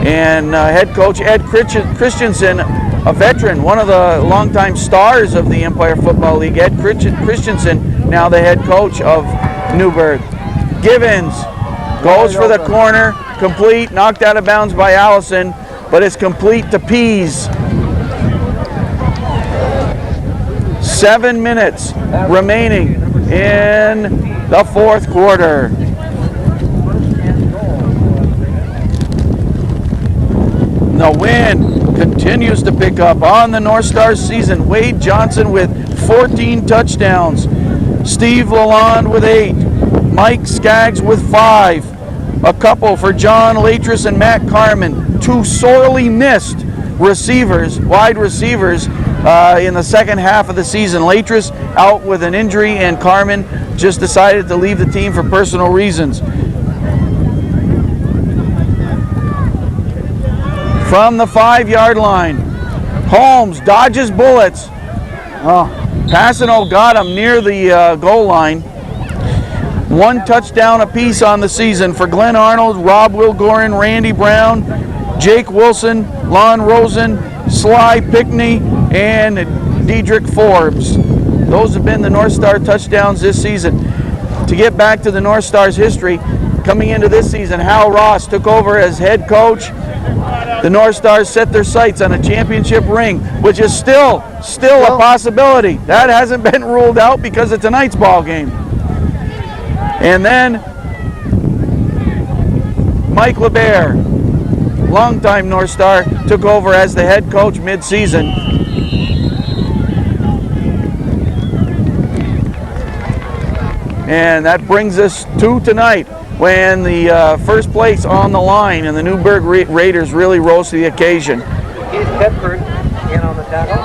And head coach Ed Christensen, a veteran, one of the longtime stars of the Empire Football League. Ed Christensen, now the head coach of Newburg. Givens goes for the corner, complete, knocked out of bounds by Allison, but it's complete to Pease. 7 minutes remaining in the fourth quarter. The wind continues to pick up on the North Stars season. Wade Johnson with 14 touchdowns. Steve Lalonde with 8. Mike Skaggs with 5. A couple for John Latris and Matt Carmen. 2 sorely missed receivers, wide receivers, in the second half of the season. Latris out with an injury, and Carmen just decided to leave the team for personal reasons. From the 5-yard line, Holmes dodges bullets. Passano got him near the goal line. 1 touchdown apiece on the season for Glenn Arnold, Rob Wilgorin, Randy Brown, Jake Wilson, Lon Rosen, Sly Pickney, and Diedrich Forbes. Those have been the North Star touchdowns this season. To get back to the North Stars history, coming into this season, Hal Ross took over as head coach. The North Stars set their sights on a championship ring, which is still a possibility. That hasn't been ruled out because of tonight's ball game. And then Mike LeBaire, longtime North Star, took over as the head coach mid-season. And that brings us to tonight, when the first place on the line and the Newburg Raiders really rose to the occasion. Keith Pittsburgh in on the tackle.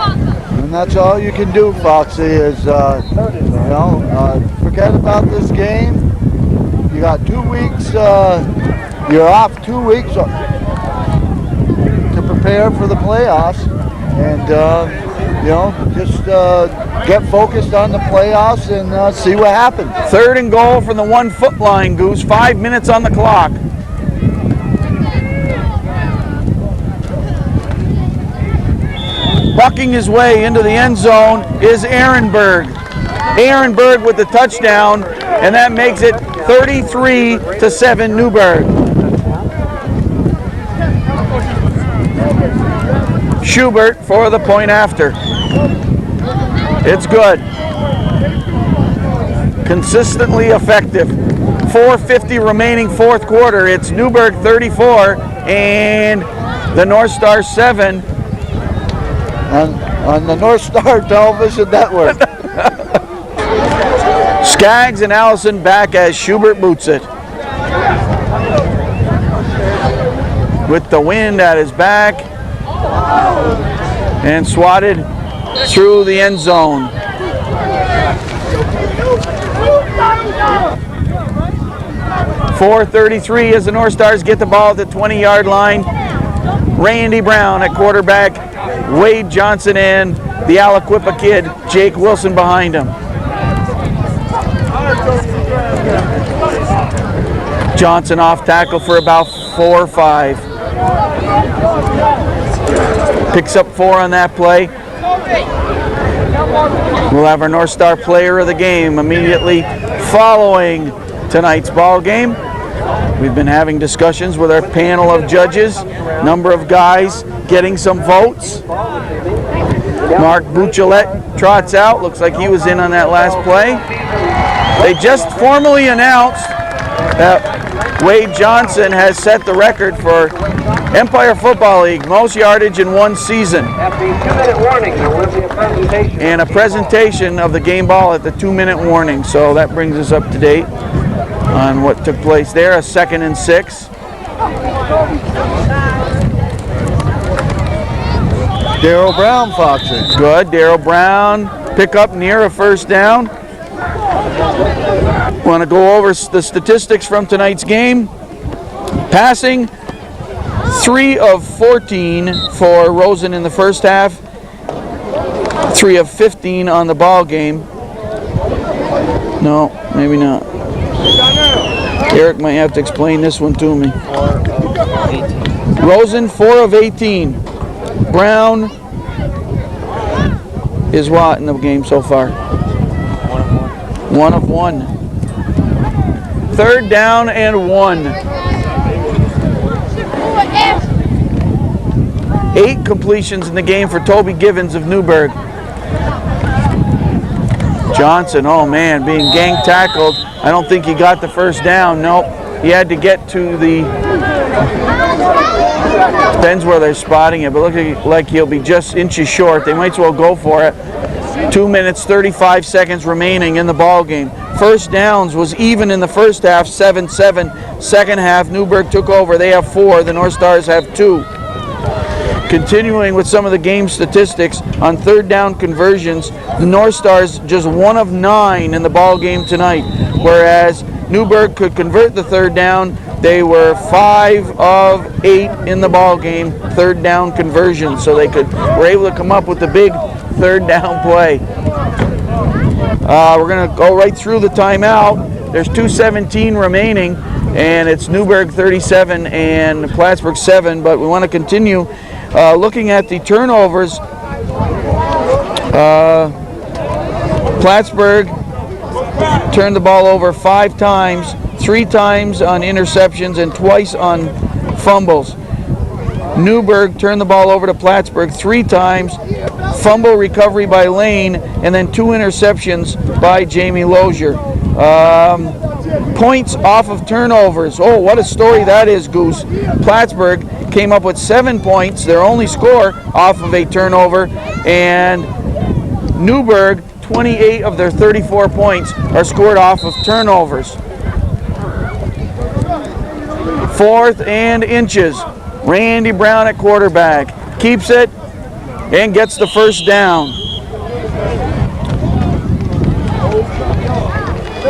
And that's all you can do, Foxy, is forget about this game. You got 2 weeks, you're off 2 weeks to prepare for the playoffs, and just get focused on the playoffs and see what happens. 3rd and goal from the 1-foot line, Goose. 5 minutes on the clock. Bucking his way into the end zone is Ehrenberg. Ehrenberg with the touchdown, and that makes it 33-7 Newburg. Schubert for the point after. It's good. consistently effective. 4:50 remaining fourth quarter. It's Newburg 34 and the North Star 7. On the North Star Television Network. Skaggs and Allison back as Schubert boots it. With the wind at his back and swatted through the end zone. .433 as the North Stars get the ball at the 20-yard line. Randy Brown at quarterback, Wade Johnson and the Aliquippa kid, Jake Wilson behind him. Johnson off tackle for about 4 or 5. Picks up 4 on that play. We'll have our North Star player of the game immediately following tonight's ball game. We've been having discussions with our panel of judges, number of guys getting some votes. Mark Bouchelet trots out, looks like he was in on that last play. They just formally announced that Wade Johnson has set the record for Empire Football League most yardage in one season. After a 2-minute warning, there will be a presentation. And a presentation of the game ball at the 2-minute warning. So that brings us up to date on what took place there. A 2nd and 6. Darryl Brown foxing. Good. Darryl Brown pick up near a first down. Want to go over the statistics from tonight's game. Passing, 3 of 14 for Rosen in the first half. 3 of 15 on the ball game. No, maybe not. Eric might have to explain this one to me. Rosen, 4 of 18. Brown is what in the game so far? 1 of 1. 3rd down and 1. 8 completions in the game for Toby Givens of Newburg. Johnson, oh man, being gang tackled. I don't think he got the first down. Nope. He had to get to the... Depends where they're spotting it, but looking like he'll be just inches short. They might as well go for it. 2 minutes, 35 seconds remaining in the ball game. First downs was even in the first half, 7-7. Second half, Newburg took over. They have 4. The North Stars have 2. Continuing with some of the game statistics on 3rd down conversions, the North Stars just 1 of 9 in the ball game tonight, whereas Newburg could convert the 3rd down. They were 5 of 8 in the ball game, 3rd down conversions, so they were able to come up with the big 3rd down play. We're going to go right through the timeout. There's 2:17 remaining, and it's Newburg 37 and Plattsburgh 7, but we want to continue looking at the turnovers. Plattsburgh turned the ball over 5 times, 3 times on interceptions and twice on fumbles. Newburg turned the ball over to Plattsburgh 3 times, fumble recovery by Lane, and then 2 interceptions by Jamie Lozier. Points off of turnovers. Oh, what a story that is, Goose. Plattsburgh came up with 7 points, their only score off of a turnover, and Newburg, 28 of their 34 points are scored off of turnovers. 4th and inches. Randy Brown at quarterback. Keeps it and gets the first down.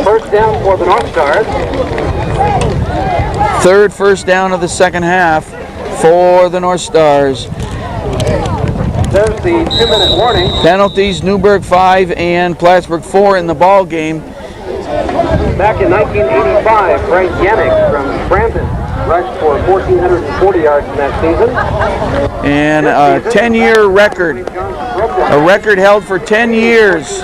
First down for the North Stars. 3rd first down of the second half for the North Stars. There's the 2-minute warning. Penalties, Newburg 5 and Plattsburgh 4 in the ball game. Back in 1985, Frank Yannick from Brandon rushed for 1,440 yards in that season. And a 10-year record, a record held for 10 years,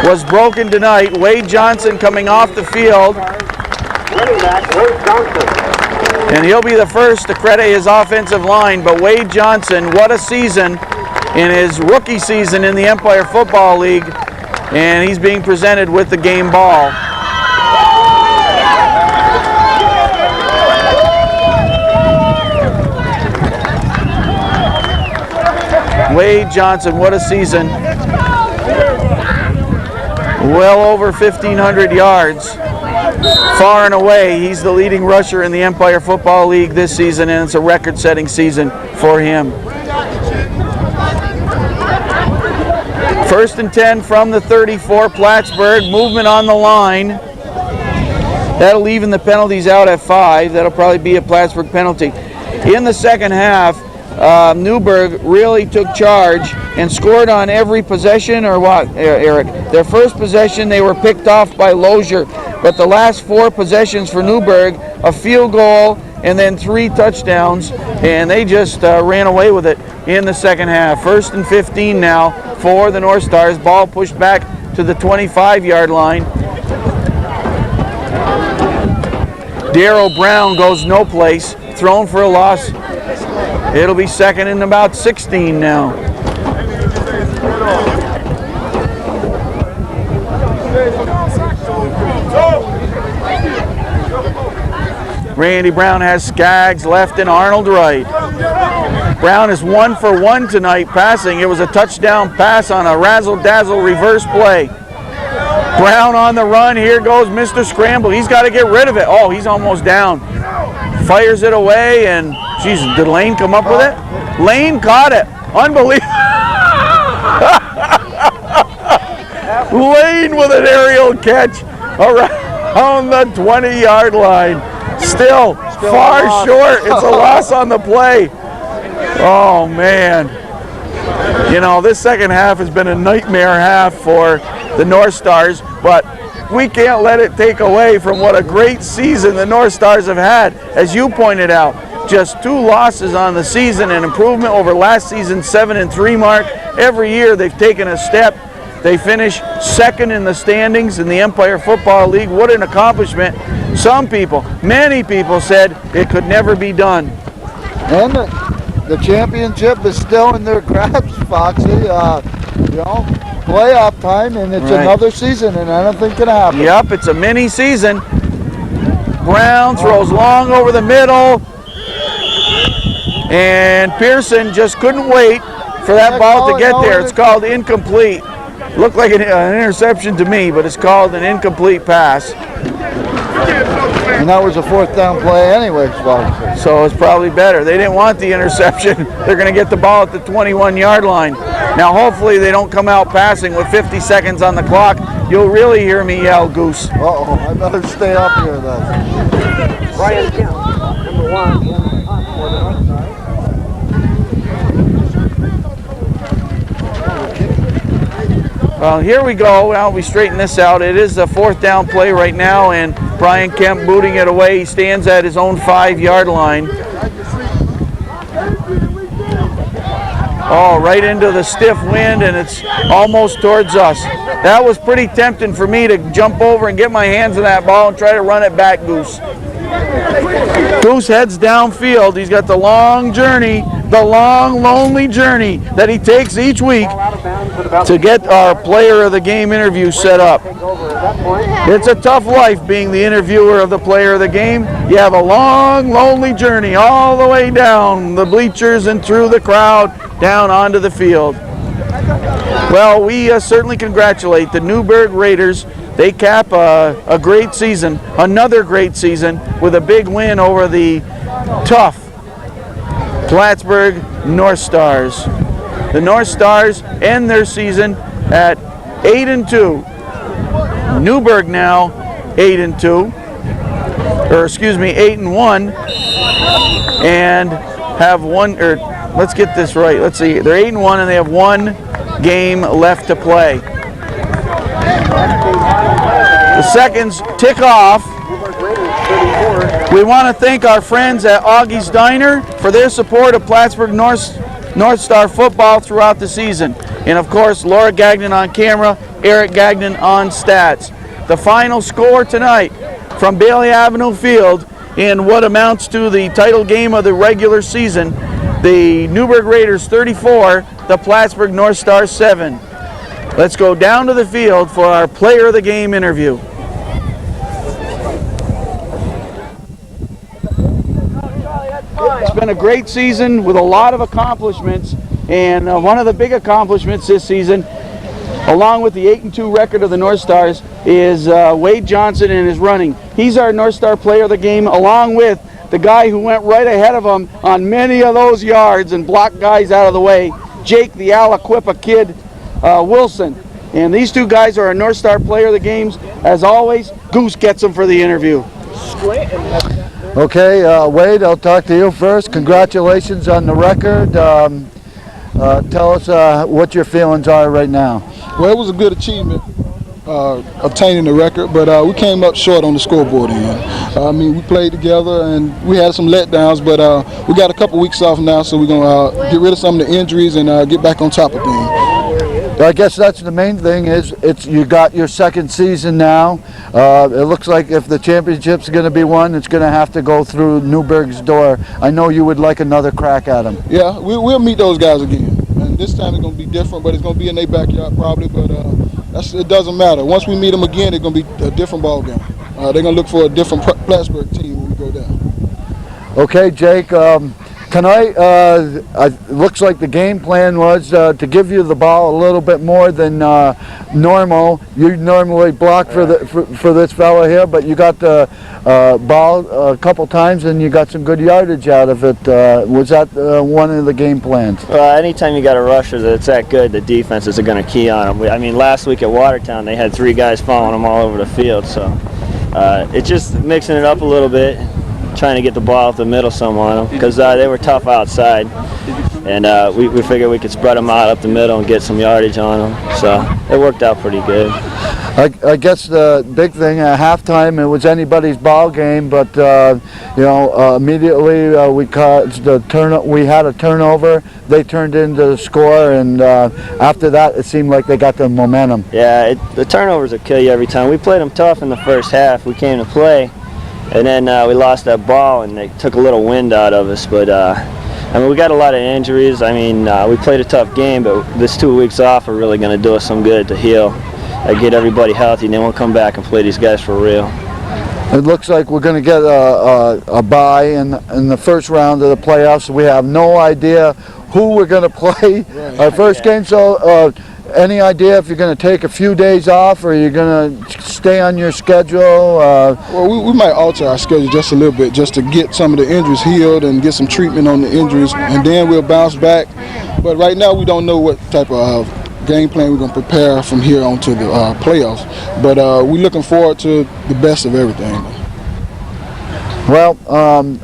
was broken tonight. Wade Johnson coming off the field. Running back, Wade Johnson. And he'll be the first to credit his offensive line, but Wade Johnson, what a season in his rookie season in the Empire Football League. and he's being presented with the game ball. Wade Johnson, what a season. Well over 1,500 yards. Far and away, he's the leading rusher in the Empire Football League this season, and it's a record-setting season for him. 1st and 10 from the 34, Plattsburgh. Movement on the line. That'll even the penalties out at 5. That'll probably be a Plattsburgh penalty. In the second half, Newburg really took charge and scored on every possession, or what, Eric? Their first possession, they were picked off by Lozier, but the last 4 possessions for Newburg, a field goal and then 3 touchdowns, and they just ran away with it in the second half. 1st and 15 now for the North Stars. Ball pushed back to the 25-yard line. Darryl Brown goes no place, thrown for a loss. It'll be 2nd and about 16 now. Randy Brown has Skaggs left and Arnold right. Brown is 1 for 1 tonight passing. It was a touchdown pass on a razzle-dazzle reverse play. Brown on the run. Here goes Mr. Scramble. He's got to get rid of it. Oh, he's almost down. Fires it away, and geez, did Lane come up with it? Lane caught it. Unbelievable. Lane with an aerial catch around the 20-yard line. Still far short. It's a loss on the play. Oh, man. You know, this second half has been a nightmare half for the North Stars, but we can't let it take away from what a great season the North Stars have had. As you pointed out, just 2 losses on the season, an improvement over last season's 7-3 mark. Every year they've taken a step. They finish 2nd in the standings in the Empire Football League. What an accomplishment. Some people, many people said it could never be done. And the championship is still in their grasp, Foxy. You know, playoff time, and it's another season, and I don't think it'll happen. Yep, it's a mini season. Brown throws long over the middle, and Pearson just couldn't wait for that ball to get there. It's called incomplete. Looked like an interception to me, but it's called an incomplete pass. And that was a 4th down play anyways, Foxy. So it's probably better. They didn't want the interception. They're going to get the ball at the 21-yard line. Now, hopefully they don't come out passing with 50 seconds on the clock. You'll really hear me yell, Goose. Uh-oh, I better stay up here then. Brian Kemp, number 1 in the hunt for the North Stars. Well, here we go. Well, we straighten this out. It is a 4th down play right now, and Brian Kemp booting it away. He stands at his own 5-yard line. Oh, right into the stiff wind, and it's almost towards us. That was pretty tempting for me to jump over and get my hands on that ball and try to run it back, Goose. Goose heads downfield. He's got the long journey, the long, lonely journey that he takes each week to get our player of the game interview set up. It's a tough life being the interviewer of the player of the game. You have a long, lonely journey all the way down the bleachers and through the crowd down onto the field. Well, we certainly congratulate the Newburg Raiders. They cap a great season, another great season, with a big win over the tough Plattsburgh North Stars. The North Stars end their season at 8-2. Newburg now 8-2, or excuse me, 8-1, and have one. Or let's get this right. Let's see. They're 8-1, and they have 1 game left to play. The seconds tick off. We want to thank our friends at Augie's Diner for their support of Plattsburgh North Star football throughout the season. And of course, Laura Gagnon on camera, Eric Gagnon on stats. The final score tonight from Bailey Avenue Field in what amounts to the title game of the regular season, the Newburg Raiders 34, the Plattsburgh North Stars 7. Let's go down to the field for our player of the game interview. It's been a great season with a lot of accomplishments, and one of the big accomplishments this season, along with the 8-2 record of the North Stars, is Wade Johnson and his running. He's our North Star player of the game, along with the guy who went right ahead of him on many of those yards and blocked guys out of the way, Jake the Aliquippa kid Wilson. And these two guys are our North Star player of the games. As always, Goose gets them for the interview. Okay, Wade, I'll talk to you first. Congratulations on the record. Tell us what your feelings are right now. Well, it was a good achievement, obtaining the record, but we came up short on the scoreboard end. I mean, we played together and we had some letdowns, but we got a couple weeks off now, so we're going to get rid of some of the injuries and get back on top of things. I guess that's the main thing is you got your second season now. It looks like if the championship's going to be won, it's going to have to go through Newburg's door. I know you would like another crack at them. Yeah, we'll meet those guys again. And this time it's going to be different, but it's going to be in their backyard probably, but it doesn't matter. Once we meet them again, it's going to be a different ball game. They're going to look for a different Plattsburgh team when we go down. Okay, Jake. Tonight, it looks like the game plan was to give you the ball a little bit more than normal. You normally block for this fella here, but you got the ball a couple times and you got some good yardage out of it. Was that one of the game plans? Well, anytime you got a rusher that's that good, the defenses are going to key on them. I mean, last week at Watertown, they had 3 guys following them all over the field, so it's just mixing it up a little bit, trying to get the ball up the middle some on them, because they were tough outside, and we figured we could spread them out up the middle and get some yardage on them, so it worked out pretty good. I guess the big thing at halftime, it was anybody's ball game, but immediately we had a turnover. They turned into the score, and after that, it seemed like they got the momentum. Yeah, the turnovers will kill you every time. We played them tough in the first half. We came to play, and then we lost that ball, and they took a little wind out of us. But I mean, we got a lot of injuries. I mean, we played a tough game, but this 2 weeks off are really going to do us some good to heal, get everybody healthy, and then we'll come back and play these guys for real. It looks like we're going to get a bye in the first round of the playoffs. We have no idea who we're going to play our first game. So any idea if you're going to take a few days off, or you're going to stay on your schedule? Well, we might alter our schedule just a little bit, just to get some of the injuries healed and get some treatment on the injuries, and then we'll bounce back. But right now we don't know what type of game plan we're going to prepare from here on to the playoffs. But we're looking forward to the best of everything. Well,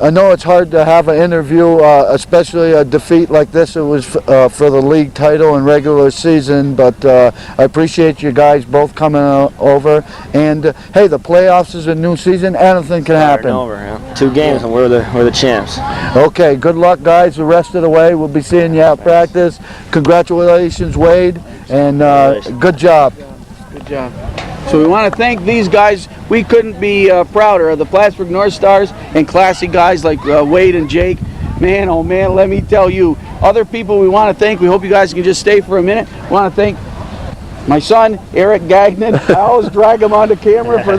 I know it's hard to have an interview, especially a defeat like this. It was for the league title and regular season, but I appreciate you guys both coming over. And hey, the playoffs is a new season. Anything can happen. Over, yeah. 2 games and we're the champs. Okay, good luck, guys. The rest of the way, we'll be seeing you at practice. Congratulations, Wade, and good job. Good job. So we want to thank these guys. We couldn't be prouder of the Plattsburgh North Stars and classy guys like Wade and Jake. Man, oh man, let me tell you. Other people we want to thank. We hope you guys can just stay for a minute. We want to thank my son, Eric Gagnon. I always drag him onto camera for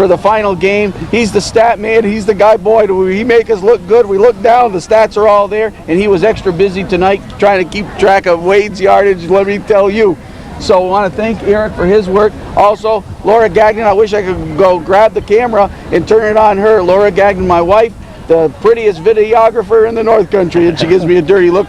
the final game. He's the stat man. He's the guy, boy, he make us look good. We look down, the stats are all there, and he was extra busy tonight trying to keep track of Wade's yardage, let me tell you. So I want to thank Eric for his work. Also, Laura Gagnon, I wish I could go grab the camera and turn it on her. Laura Gagnon, my wife, the prettiest videographer in the North Country, and she gives me a dirty look.